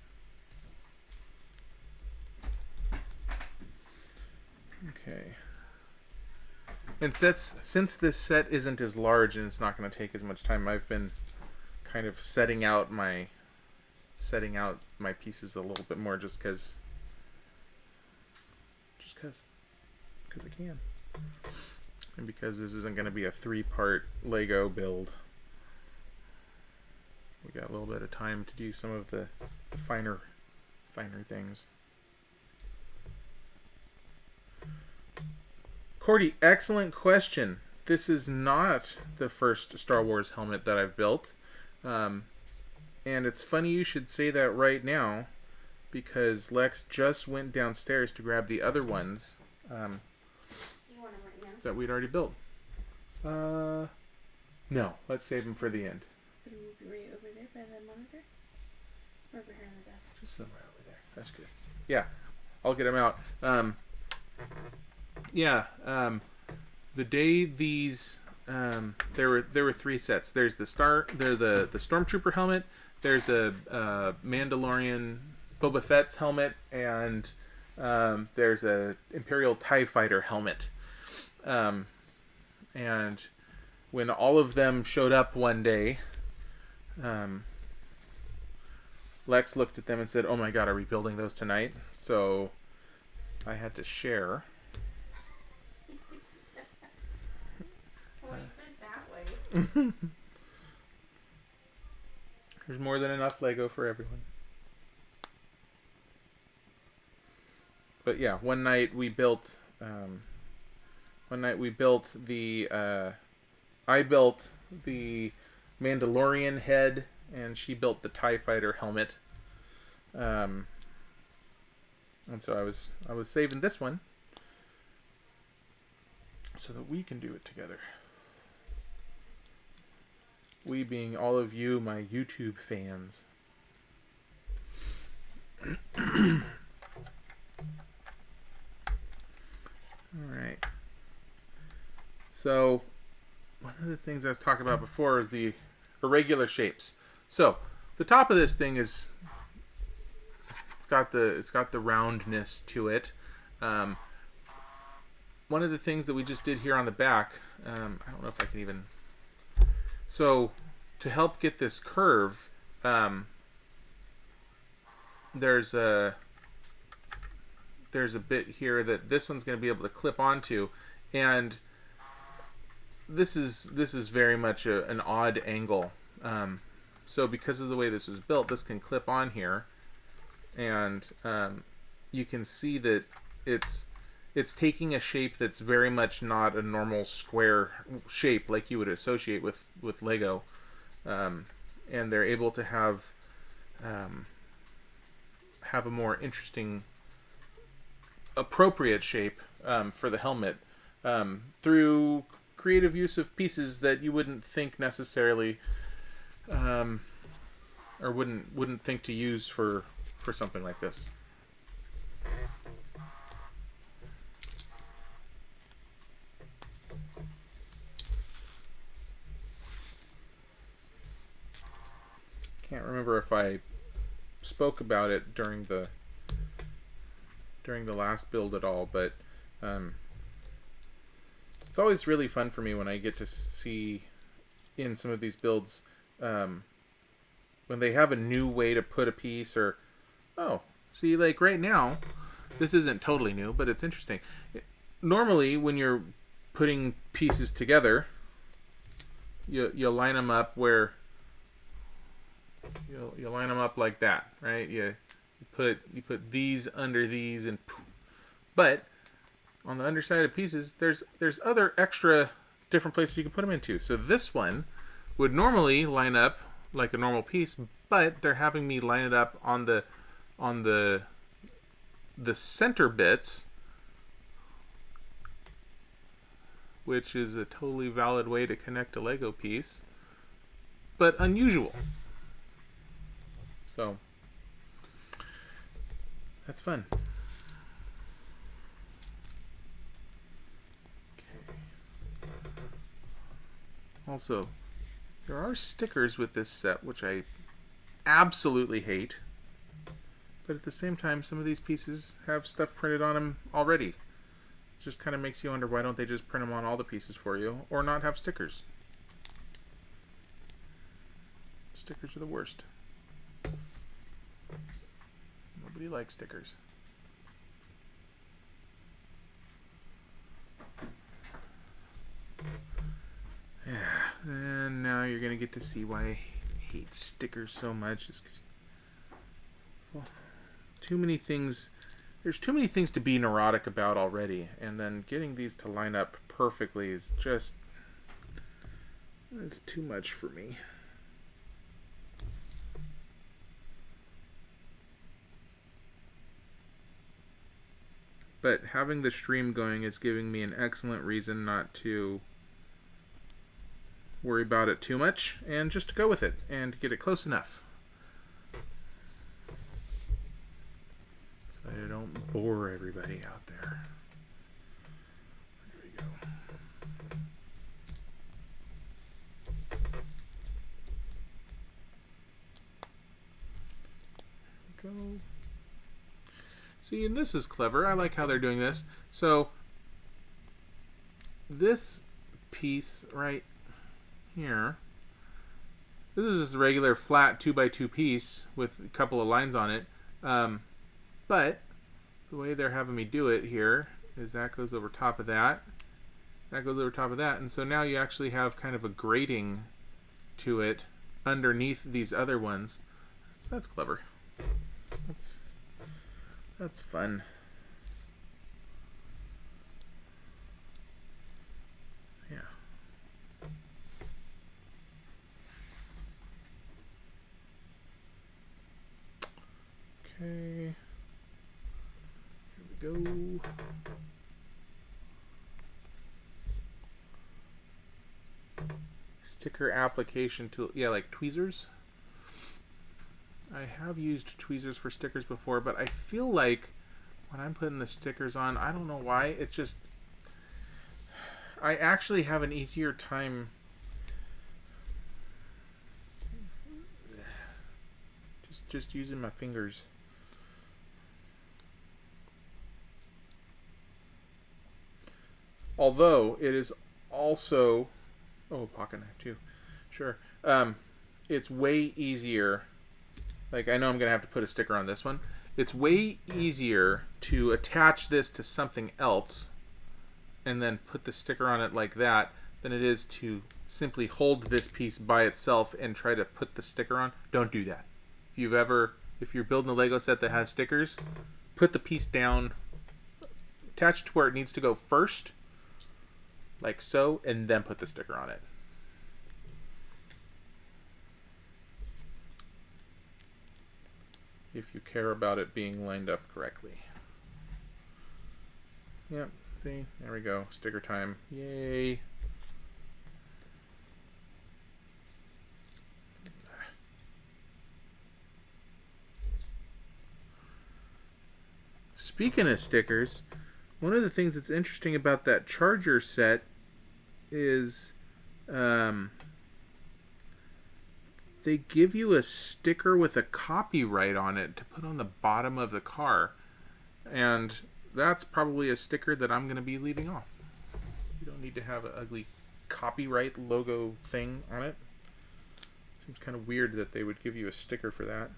Okay. And since this set isn't as large and it's not going to take as much time, I've been kind of setting out my pieces a little bit more just because I can, and because this isn't going to be a 3-part Lego build. We got a little bit of time to do some of the finer things. Cordy, excellent question. This is not the first Star Wars helmet that I've built. And it's funny you should say that right now, because Lex just went downstairs to grab the other ones Do you want them right now? that we'd already built. No, let's save them for the end. Put them right over there by the monitor? Or over here on the desk? Just somewhere over there. That's good. Yeah, I'll get them out. The day these there were 3 sets. There's the Stormtrooper helmet. There's a Mandalorian Boba Fett's helmet, and there's a Imperial TIE Fighter helmet. And when all of them showed up one day, Lex looked at them and said, "Oh my God, are we building those tonight?" So I had to share. Well, you put it that way. There's more than enough Lego for everyone. But yeah, one night we built the I built the Mandalorian head, and she built the TIE Fighter helmet. And so I was saving this one so that we can do it together. We being all of you, my YouTube fans. Alright. So, one of the things I was talking about before is the irregular shapes. So, the top of this thing is it's got the roundness to it. One of the things that we just did here on the back, I don't know if I can even. So, to help get this curve, there's a bit here that this one's going to be able to clip onto, and this is very much an odd angle. So because of the way this was built, this can clip on here, and you can see that it's it's taking a shape that's very much not a normal square shape like you would associate with Lego, and they're able to have a more interesting, appropriate shape for the helmet through creative use of pieces that you wouldn't think necessarily, or wouldn't think to use for something like this. Can't remember if I spoke about it during the last build at all, but it's always really fun for me when I get to see in some of these builds when they have a new way to put a piece, or see, like right now, this isn't totally new, but it's interesting. Normally, when you're putting pieces together, you line them up where you line them up like that, right? You put these under these, and but on the underside of pieces, there's other extra different places you can put them into. So this one would normally line up like a normal piece, but they're having me line it up on the center bits, which is a totally valid way to connect a Lego piece, but unusual. So that's fun. Okay. Also, there are stickers with this set, which I absolutely hate. But at the same time, some of these pieces have stuff printed on them already. It just kind of makes you wonder, why don't they just print them on all the pieces for you, or not have stickers? Stickers are the worst. Nobody likes stickers. Yeah, and now you're gonna get to see why I hate stickers so much. Just 'cause, well, too many things. There's too many things to be neurotic about already, and then getting these to line up perfectly is just, it's too much for me. But having the stream going is giving me an excellent reason not to worry about it too much, and just to go with it and get it close enough, so I don't bore everybody out there. There we go. There we go. See, and this is clever. I like how they're doing this. So this piece right here, this is just a regular flat 2x2 piece with a couple of lines on it. But the way they're having me do it here is that goes over top of that. That goes over top of that. And so now you actually have kind of a grating to it underneath these other ones. That's clever. That's fun. Yeah. Okay. Here we go. Sticker application tool. Yeah, like tweezers. I have used tweezers for stickers before, but I feel like when I'm putting the stickers on, I don't know why, it just, I actually have an easier time just using my fingers. Although it is also, pocket knife too, sure. It's way easier. Like, I know I'm going to have to put a sticker on this one. It's way easier to attach this to something else and then put the sticker on it like that than it is to simply hold this piece by itself and try to put the sticker on. Don't do that. If you're building a Lego set that has stickers, put the piece down, attach it to where it needs to go first, like so, and then put the sticker on it. If you care about it being lined up correctly. Yep, see, there we go, sticker time, yay. Speaking of stickers, one of the things that's interesting about that charger set is they give you a sticker with a copyright on it to put on the bottom of the car. And that's probably a sticker that I'm going to be leaving off. You don't need to have an ugly copyright logo thing on it. Seems kind of weird that they would give you a sticker for that.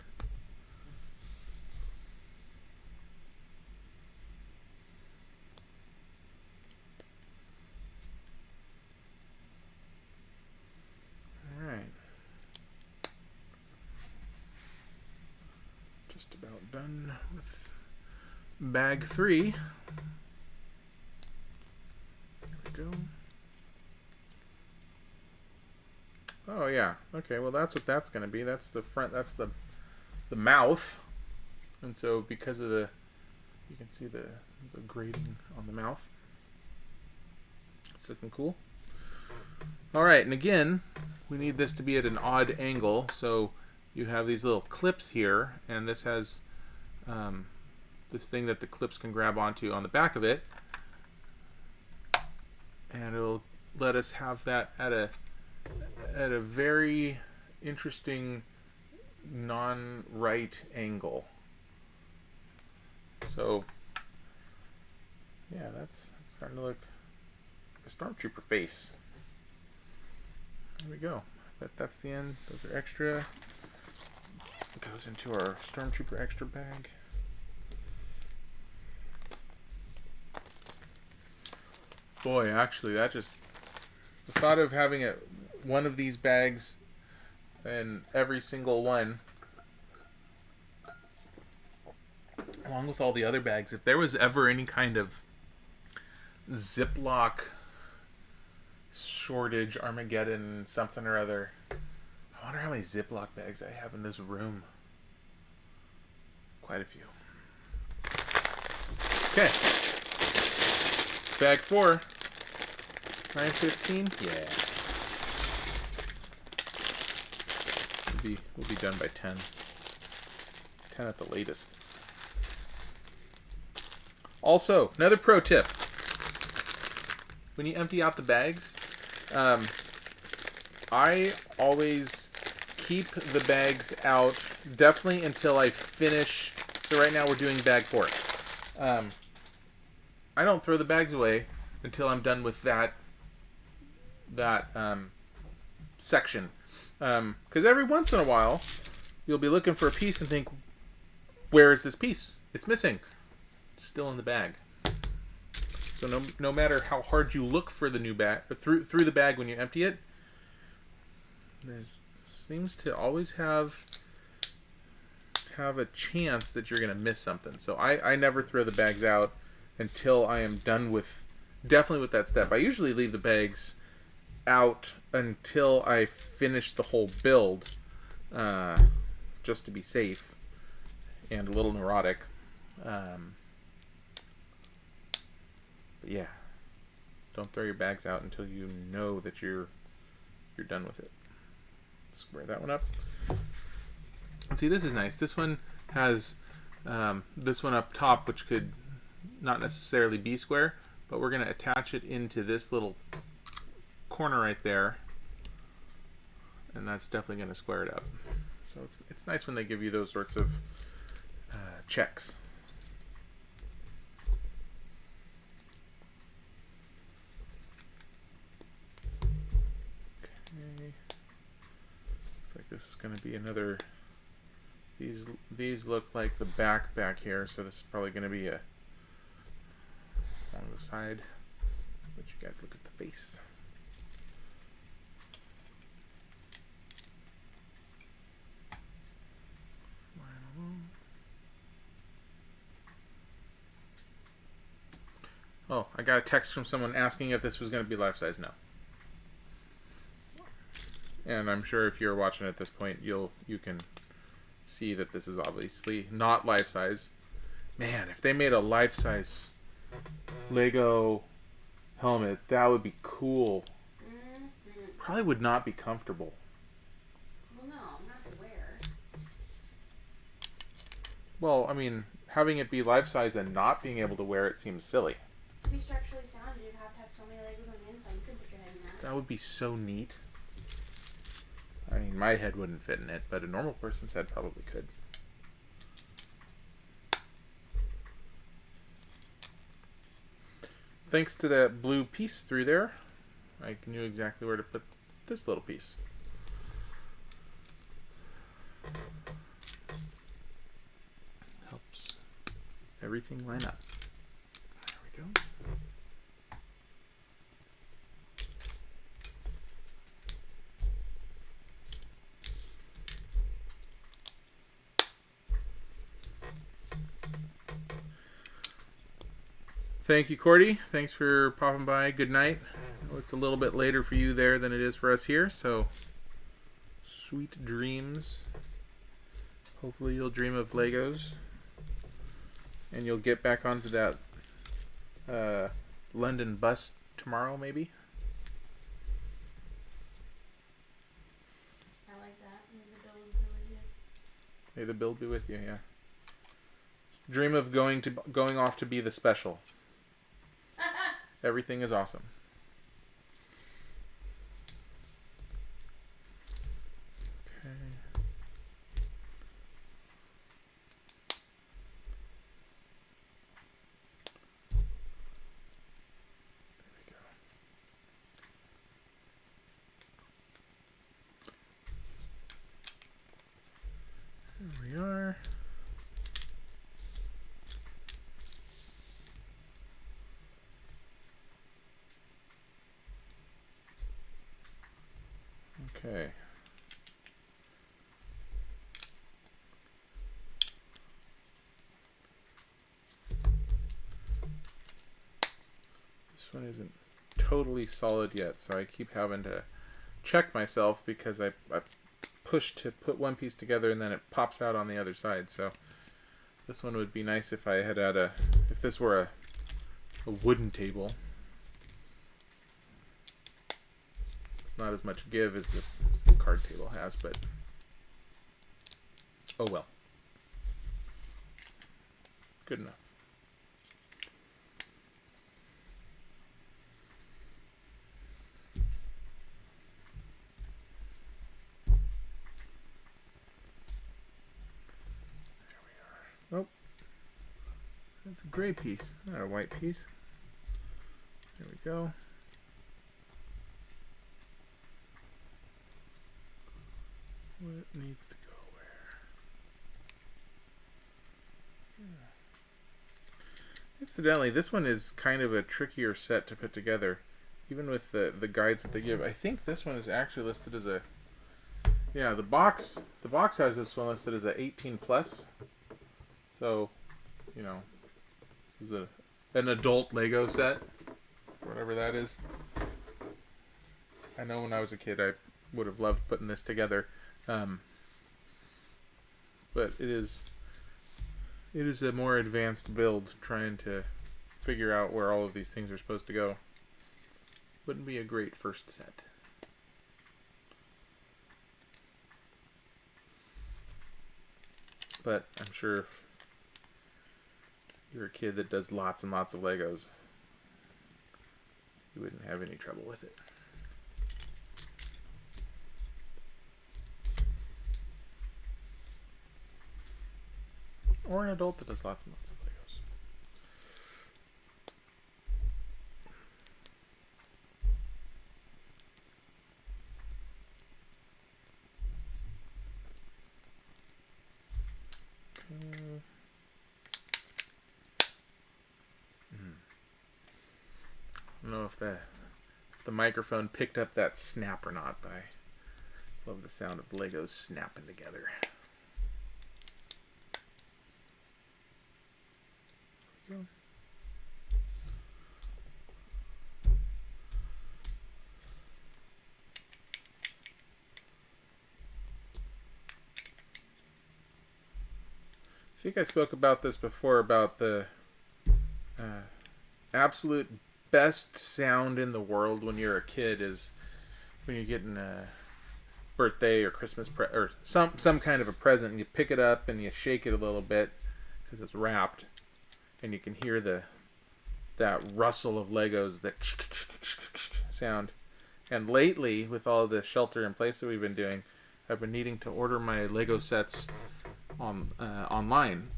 Just about done with bag 3. There we go. Oh yeah, okay, well that's what that's going to be. That's the front, that's the mouth. And so because of the, you can see the grading on the mouth. It's looking cool. Alright, and again, we need this to be at an odd angle, so you have these little clips here, and this has this thing that the clips can grab onto on the back of it, and it'll let us have that at a very interesting non-right angle. So yeah, that's starting to look like a Stormtrooper face. There we go. But that's the end. Those are extra. It goes into our Stormtrooper extra bag. Boy, actually, that just, the thought of having one of these bags in every single one, along with all the other bags, if there was ever any kind of Ziploc shortage, Armageddon, something or other, I wonder how many Ziploc bags I have in this room. Quite a few. Okay. Bag 4. 9:15? Yeah. We'll be done by 10. 10 at the latest. Also, another pro tip. When you empty out the bags, I always keep the bags out definitely until I finish. So right now we're doing bag 4. I don't throw the bags away until I'm done with that section. Because every once in a while, you'll be looking for a piece and think, where is this piece? It's missing. It's still in the bag. So no matter how hard you look for the new bag, through the bag when you empty it, there seems to always have a chance that you're going to miss something. So I never throw the bags out until I am done with that step. I usually leave the bags out until I finish the whole build, just to be safe and a little neurotic. But yeah, don't throw your bags out until you know that you're done with it. Square that one up. And see, this is nice. This one has this one up top, which could not necessarily be square, but we're going to attach it into this little corner right there, and that's definitely going to square it up. So it's nice when they give you those sorts of checks. Okay. Looks like this is going to be another. These look like the back here, so this is probably going to be a along the side. Let you guys look at the face. Oh, I got a text from someone asking if this was going to be life size. No. And I'm sure if you're watching at this point, you can see that this is obviously not life size. Man, if they made a life size Lego helmet, that would be cool. Mm-hmm. Probably would not be comfortable. Well, no, not to wear. Well, I mean, having it be life size and not being able to wear it seems silly. To be structurally sound, you'd have to have so many Legos on the inside. You couldn't put your head in that. That would be so neat. I mean, my head wouldn't fit in it, but a normal person's head probably could. Thanks to that blue piece through there, I knew exactly where to put this little piece. Helps everything line up. There we go. Thank you, Cordy. Thanks for popping by. Good night. It's a little bit later for you there than it is for us here, so sweet dreams. Hopefully you'll dream of Legos. And you'll get back onto that London bus tomorrow, maybe? I like that. May the build be with you. May the build be with you, yeah. Dream of going off to be the special. Everything is awesome. Okay. There we go. There we are. Okay. This one isn't totally solid yet, so I keep having to check myself because I push to put one piece together and then it pops out on the other side. So this one would be nice if I had if this were a wooden table. Not as much give as this card table has, but oh well. Good enough. There we are. Oh, that's a gray piece, not a white piece. There we go. What needs to go where? Yeah. Incidentally, this one is kind of a trickier set to put together, even with the guides that they give. I think this one is actually listed as a... Yeah, the box has this one listed as a 18 plus. So, you know, this is an adult Lego set, whatever that is. I know when I was a kid I would have loved putting this together. But it is a more advanced build, trying to figure out where all of these things are supposed to go. Wouldn't be a great first set. But I'm sure if you're a kid that does lots and lots of Legos, you wouldn't have any trouble with it. Or an adult that does lots and lots of Legos. I don't know if the microphone picked up that snap or not, but I love the sound of Legos snapping together. There we go. think I spoke about this before about the absolute best sound in the world when you're a kid is when you're getting a birthday or Christmas or some kind of a present, and you pick it up and you shake it a little bit because it's wrapped, and you can hear that rustle of Legos, that sound. And lately, with all the shelter in place that we've been doing, I've been needing to order my Lego sets online.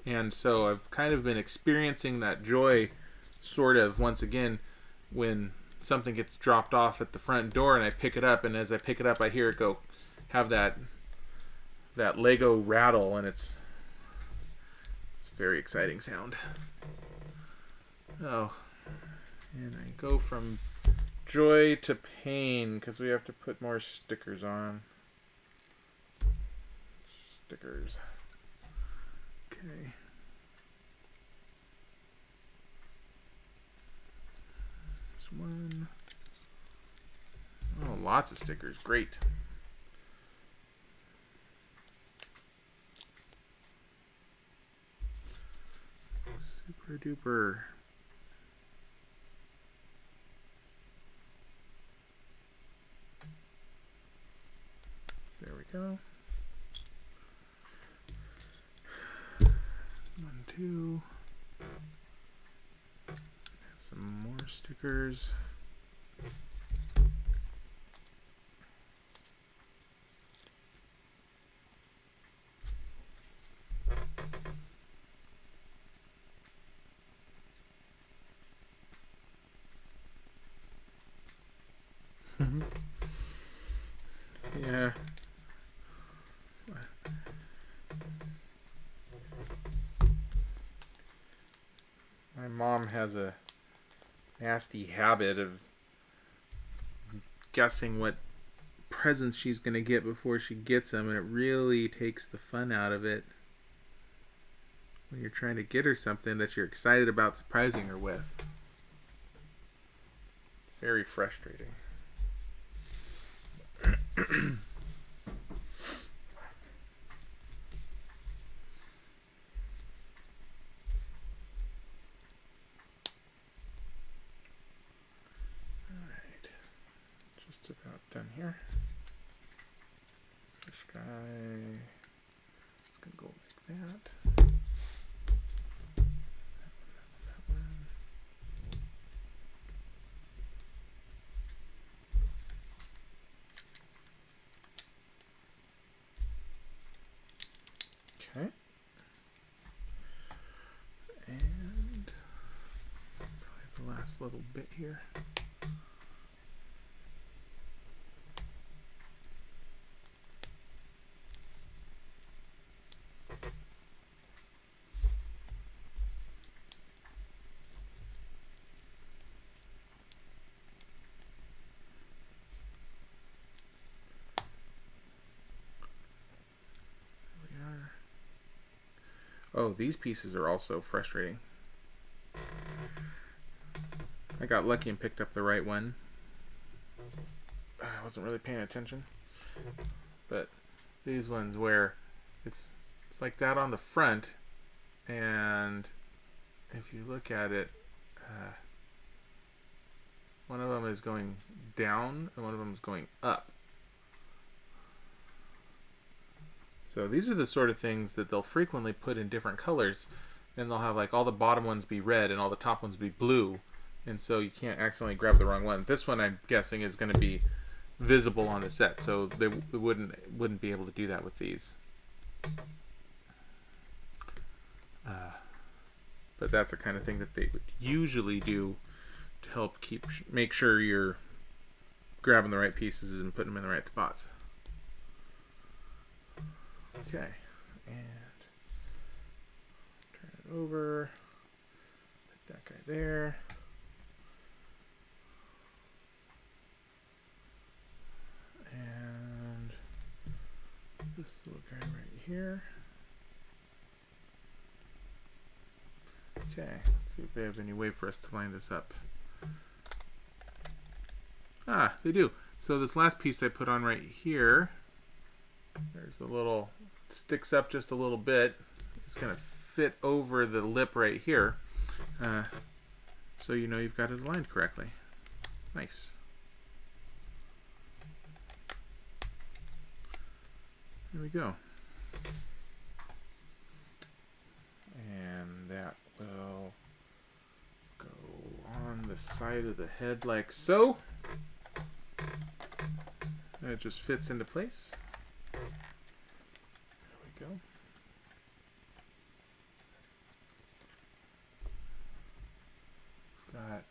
And so I've kind of been experiencing that joy, sort of, once again, when something gets dropped off at the front door and I pick it up, and as I pick it up, I hear it go, have that Lego rattle, and it's a very exciting sound. Oh, and I go from joy to pain because we have to put more stickers on. Stickers. Okay. There's one. Oh, lots of stickers. Great. Super duper. There we go. 1, 2. Have some more stickers. Yeah. My mom has a nasty habit of guessing what presents she's going to get before she gets them, and it really takes the fun out of it when you're trying to get her something that you're excited about surprising her with. Very frustrating. Alright. Just about done here. This guy is going to go like that. That one. Okay. And probably the last little bit here. Oh, these pieces are also frustrating. I got lucky and picked up the right one. I wasn't really paying attention. But these ones where it's like that on the front, and if you look at it, one of them is going down and one of them is going up. So these are the sort of things that they'll frequently put in different colors, and they'll have like all the bottom ones be red and all the top ones be blue, and so you can't accidentally grab the wrong one. This one, I'm guessing, is going to be visible on the set, so they wouldn't be able to do that with these. But that's the kind of thing that they would usually do to help make sure you're grabbing the right pieces and putting them in the right spots. Okay, and turn it over, put that guy there, and this little guy right here. Okay, let's see if they have any way for us to line this up. Ah, they do. So this last piece I put on right here, there's a little sticks up just a little bit. It's going to fit over the lip right here. So you know you've got it aligned correctly. Nice. There we go. And that will go on the side of the head like so. And it just fits into place. There we go. Got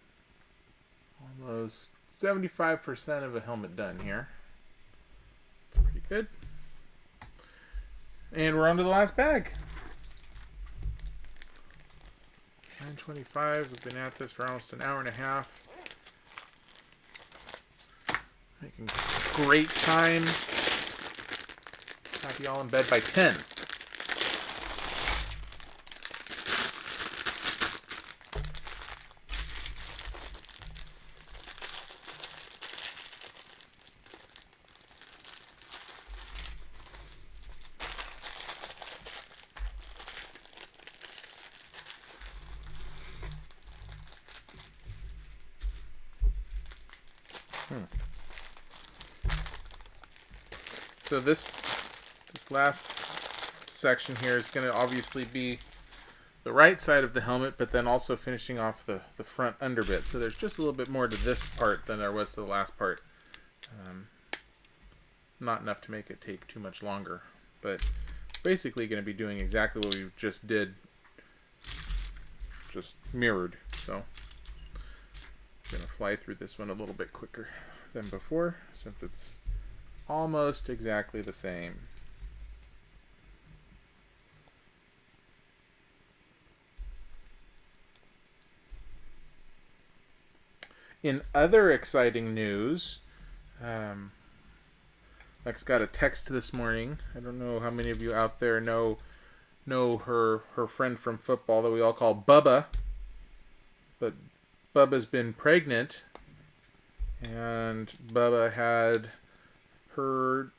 almost 75% of a helmet done here. It's pretty good. And we're on to the last bag. 9:25. We've been at this for almost an hour and a half. Making great time. Have you all in bed by 10. So this last section here is going to obviously be the right side of the helmet, but then also finishing off the front underbit. So there's just a little bit more to this part than there was to the last part. Not enough to make it take too much longer, but basically going to be doing exactly what we just did, just mirrored. So I'm going to fly through this one a little bit quicker than before, since it's almost exactly the same. In other exciting news, Lex got a text this morning. I don't know how many of you out there know her friend from football that we all call Bubba. But Bubba's been pregnant, and Bubba had her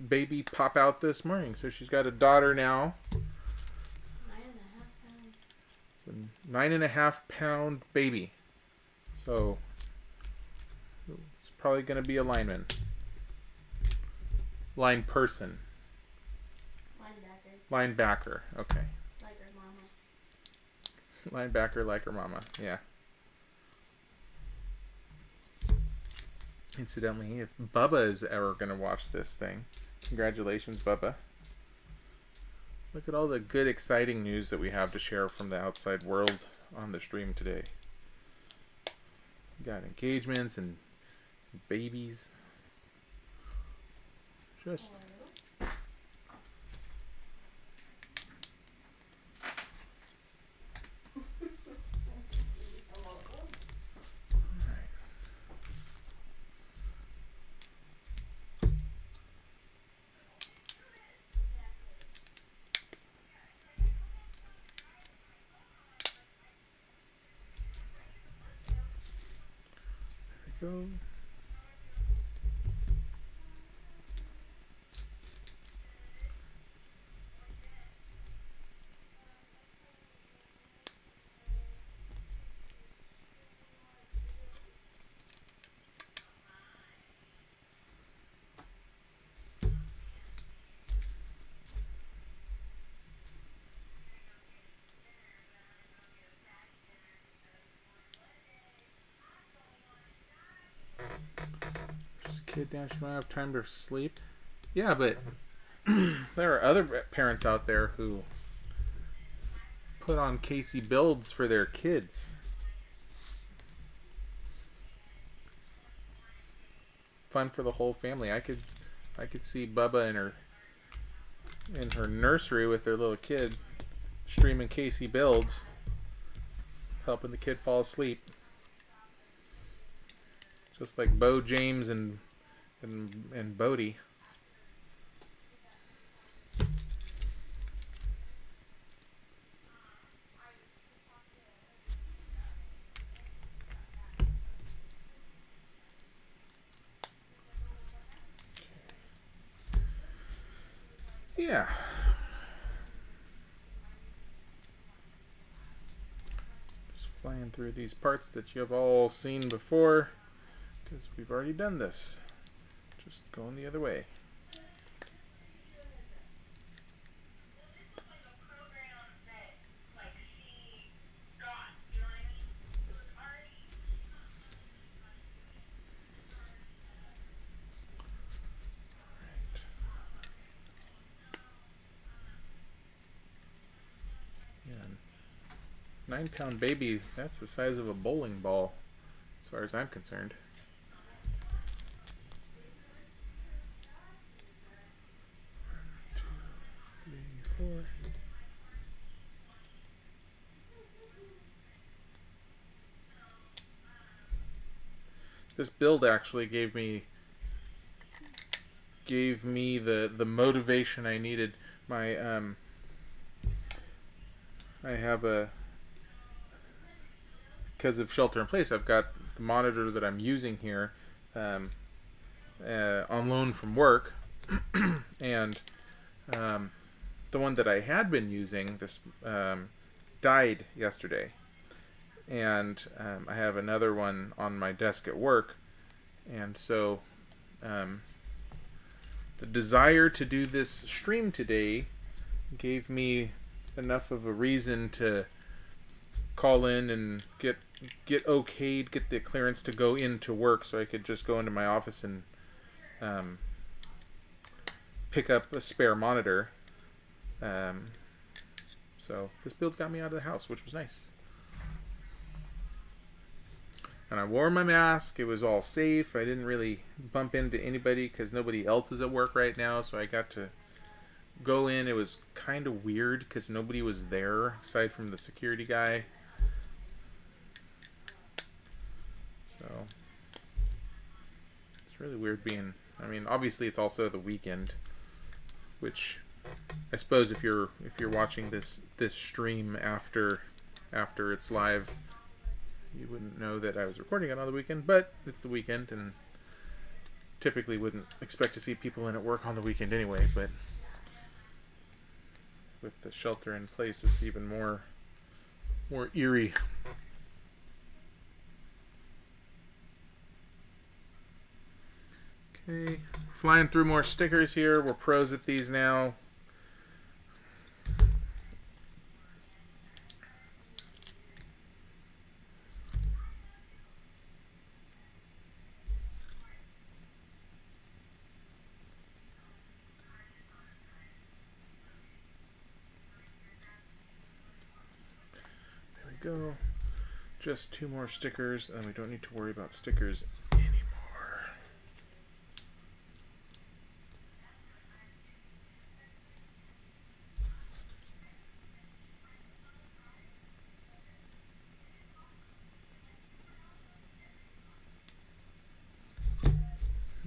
baby pop out this morning. So she's got a daughter now. 9.5 pounds. It's a 9.5 pound baby. So it's probably going to be a lineman. Line person. Linebacker. Okay. Like her mama. Linebacker like her mama. Yeah. Incidentally, if Bubba is ever going to watch this thing, congratulations, Bubba. Look at all the good, exciting news that we have to share from the outside world on the stream today. We got engagements and babies. Just... go. Kid down, she might have time to sleep. Yeah, but there are other parents out there who put on CaseyBuilds for their kids. Fun for the whole family. I could see Bubba in her nursery with their little kid streaming CaseyBuilds, helping the kid fall asleep. Just like Bo James and Bodie. Yeah. Just flying through these parts that you have all seen before, because we've already done this. Just going the other way. Yeah. 9-pound baby, that's the size of a bowling ball, as far as I'm concerned. Four. This build actually gave me the motivation I needed. My I have because of shelter in place, I've got the monitor that I'm using here on loan from work, and the one that I had been using died yesterday, and I have another one on my desk at work, and so the desire to do this stream today gave me enough of a reason to call in and get okayed, get the clearance to go into work, so I could just go into my office and pick up a spare monitor. So this build got me out of the house, which was nice. And I wore my mask. It was all safe. I didn't really bump into anybody because nobody else is at work right now, so I got to go in. It was kind of weird because nobody was there aside from the security guy. So it's really weird being... I mean, obviously it's also the weekend, which I suppose if you're watching this stream after it's live, you wouldn't know that I was recording it on the weekend, but it's the weekend, and typically wouldn't expect to see people in at work on the weekend anyway, but with the shelter in place, it's even more eerie. Okay, flying through more stickers here. We're pros at these now. Go. Just 2 more stickers, and we don't need to worry about stickers anymore.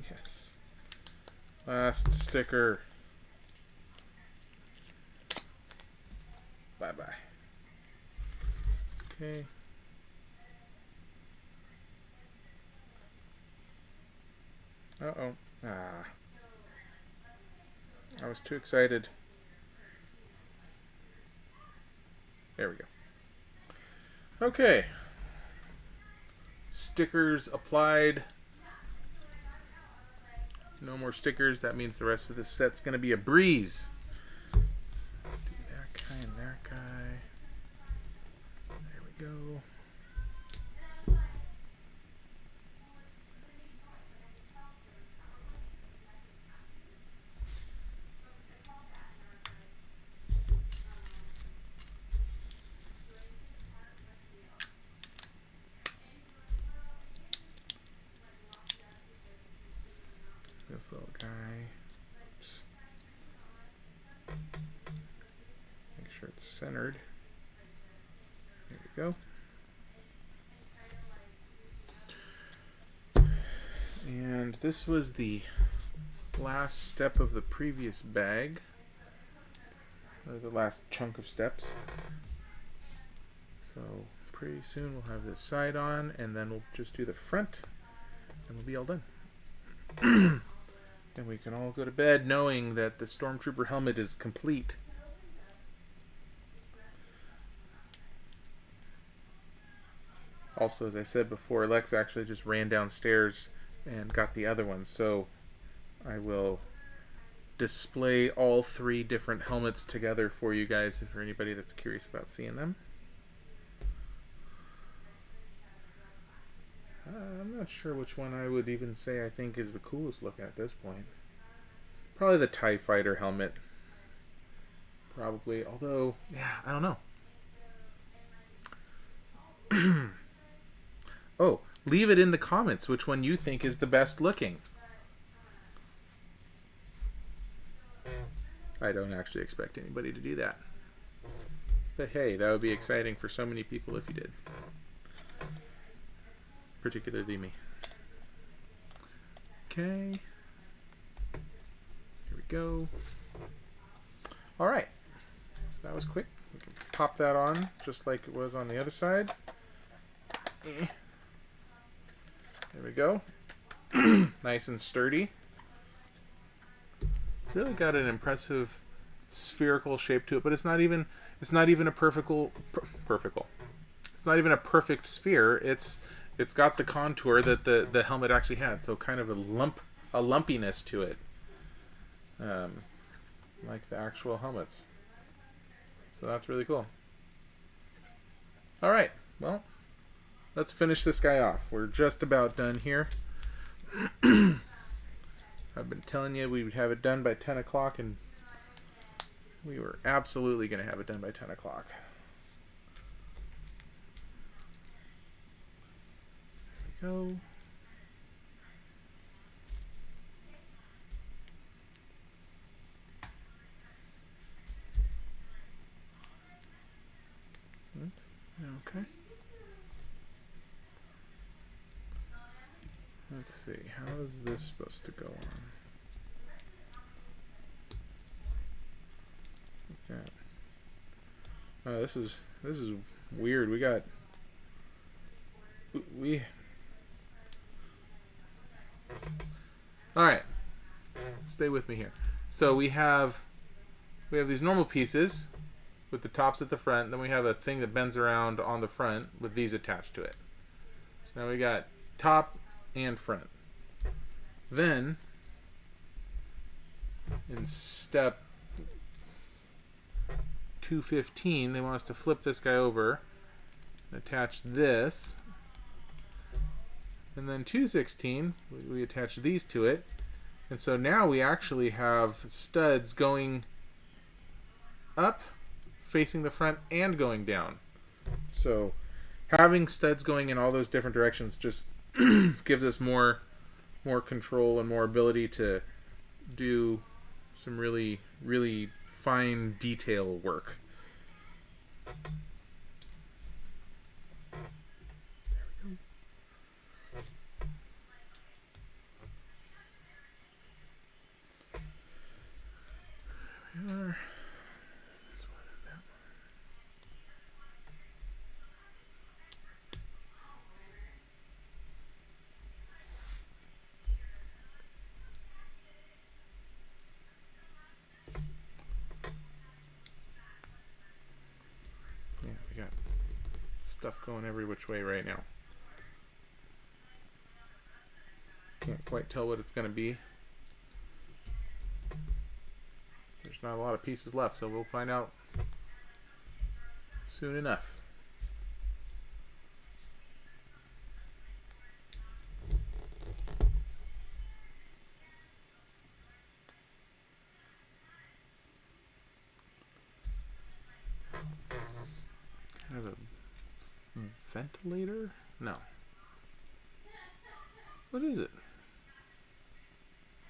Yes. Last sticker. Bye-bye. Okay. Uh-oh. I was too excited. There we go. Okay. Stickers applied. No more stickers. That means the rest of this set's going to be a breeze. Do that guy and that guy. Go. This little guy. Oops. Make sure it's centered. There we go. And this was the last step of the previous bag, or the last chunk of steps. So pretty soon we'll have this side on, and then we'll just do the front, and we'll be all done. And we can all go to bed knowing that the Stormtrooper helmet is complete. Also, as I said before, Lex actually just ran downstairs and got the other one. So I will display all 3 different helmets together for you guys if for anybody that's curious about seeing them. I'm not sure which one I would even say I think is the coolest looking at this point. Probably the TIE Fighter helmet. Probably, although, yeah, I don't know. Oh, leave it in the comments which one you think is the best looking. I don't actually expect anybody to do that. But hey, that would be exciting for so many people if you did. Particularly me. Okay. Here we go. Alright. So that was quick. We can pop that on just like it was on the other side. There we go. Nice and sturdy. It's really got an impressive spherical shape to it, but it's not even a perfect. It's not even a perfect sphere. It's got the contour that the helmet actually had, so kind of a lumpiness to it, like the actual helmets. So that's really cool. All right, well, let's finish this guy off. We're just about done here. I've been telling you we would have it done by 10 o'clock, and we were absolutely going to have it done by 10 o'clock. There we go. Oops. Okay. Let's see. How is this supposed to go on? What's that? Oh, this is weird. We All right. Stay with me here. So we have these normal pieces with the tops at the front, then we have a thing that bends around on the front with these attached to it. So now we got top and front. Then in step 215, they want us to flip this guy over, attach this, and then 216, we attach these to it, and so now we actually have studs going up, facing the front, and going down. So having studs going in all those different directions just gives us more control and more ability to do some really, really fine detail work. There we are. Yeah, we got stuff going every which way right now. Can't quite tell what it's going to be. There's not a lot of pieces left, so we'll find out soon enough. Kind of a ventilator? No. What is it?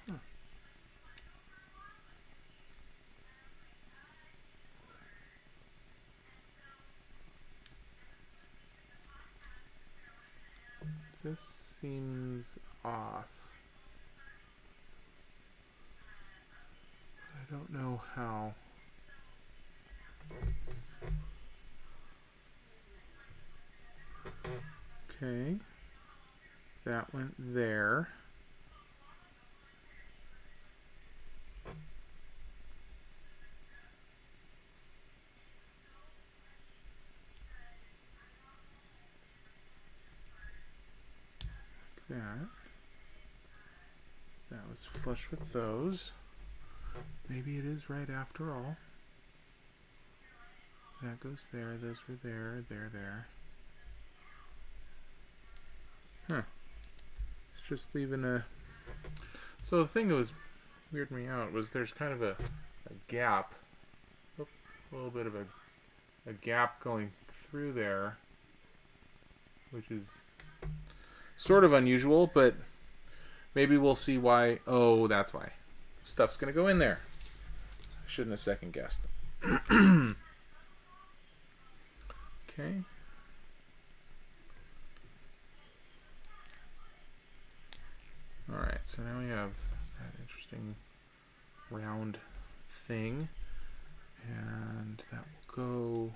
Huh. This seems off. I don't know how. Okay. That went there. that. That was flush with those. Maybe it is right after all. That goes there, those were there, there. Huh. It's just leaving a... So the thing that was weirding me out was there's kind of a gap. Oh, a little bit of a gap going through there, which is sort of unusual, but maybe we'll see why. Oh, that's why. Stuff's going to go in there. I shouldn't have second guessed. Okay. Alright, so now we have that interesting round thing. And that will go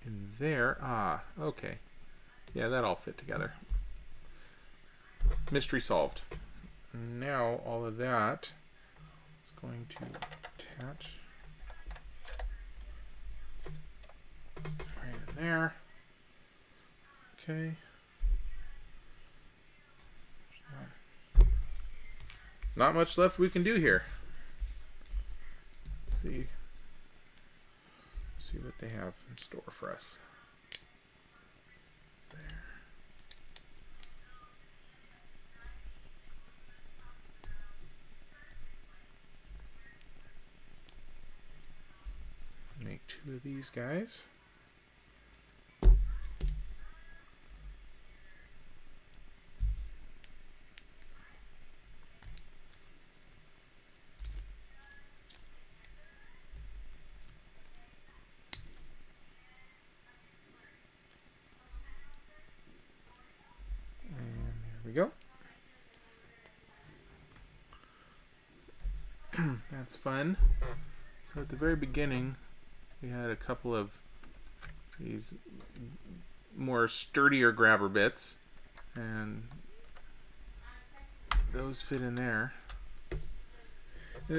in there. Ah, okay. Yeah, that all fit together. Mystery solved. Now all of that is going to attach right in there. Okay. Not much left we can do here. Let's see what they have in store for us. There. Make 2 of these guys. Go. That's fun. So at the very beginning, we had a couple of these more sturdier grabber bits, and those fit in there. And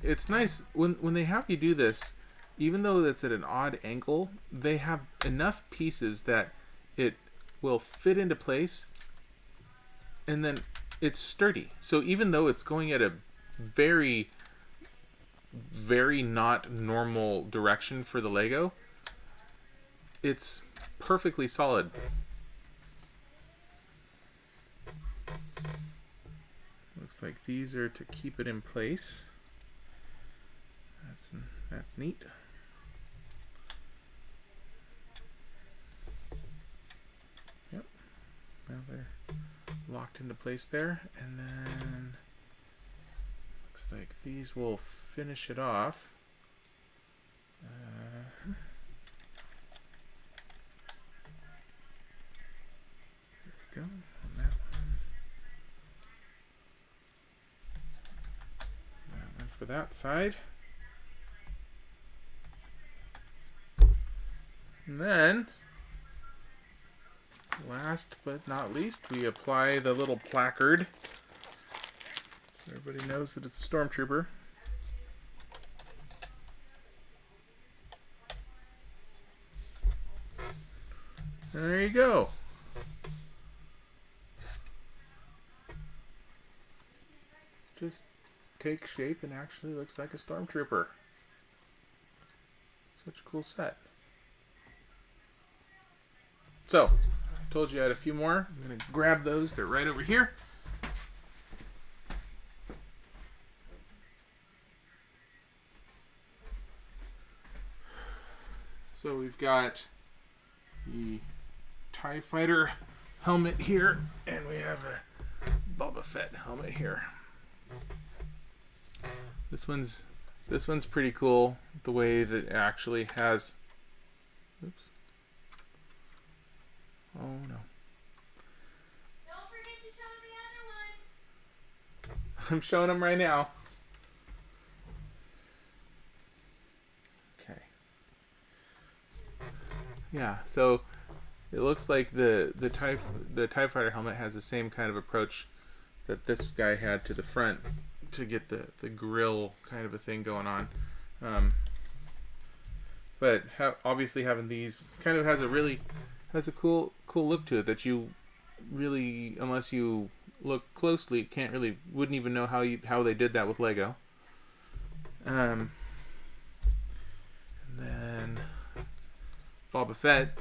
it's nice when they have you do this, even though it's at an odd angle, they have enough pieces that it will fit into place. And then it's sturdy. So even though it's going at a very, very not normal direction for the Lego, it's perfectly solid. Looks like these are to keep it in place. That's neat. Yep. Now they're locked into place there, and then looks like these will finish it off. There we go on that one. That one for that side. And then last but not least, we apply the little placard. Everybody knows that it's a Stormtrooper. There you go. Just takes shape and actually looks like a Stormtrooper. Such a cool set. So, I told you I had a few more. I'm going to grab those. They're right over here. So we've got the TIE Fighter helmet here, and we have a Boba Fett helmet here. This one's pretty cool. The way that it actually has. Oops. Oh no. Don't forget to show the other ones. I'm showing them right now. Okay. Yeah, so it looks like the TIE Fighter helmet has the same kind of approach that this guy had to the front to get the grill kind of a thing going on. But obviously having these kind of has a cool look to it that you really, unless you look closely, wouldn't even know how they did that with Lego. And then Boba Fett.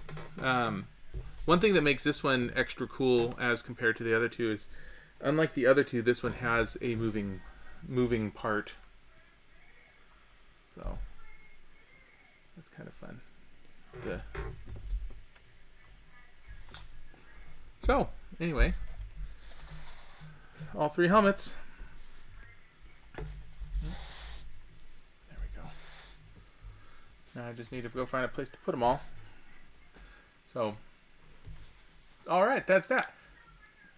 One thing that makes this one extra cool as compared to the other two is, unlike the other two, this one has a moving part. So that's kind of fun. So anyway, all three helmets. There we go. Now I just need to go find a place to put them all. So, all right, that's that.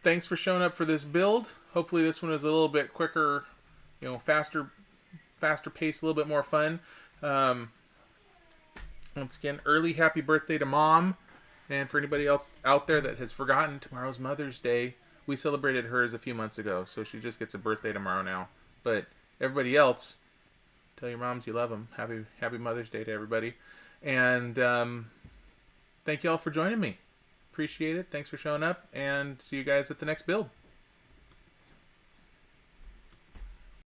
Thanks for showing up for this build. Hopefully this one is a little bit quicker, faster paced, a little bit more fun. Once again, early happy birthday to Mom. And for anybody else out there that has forgotten, tomorrow's Mother's Day. We celebrated hers a few months ago, so she just gets a birthday tomorrow now. But everybody else, tell your moms you love them. Happy Mother's Day to everybody. And thank you all for joining me. Appreciate it. Thanks for showing up, and see you guys at the next build.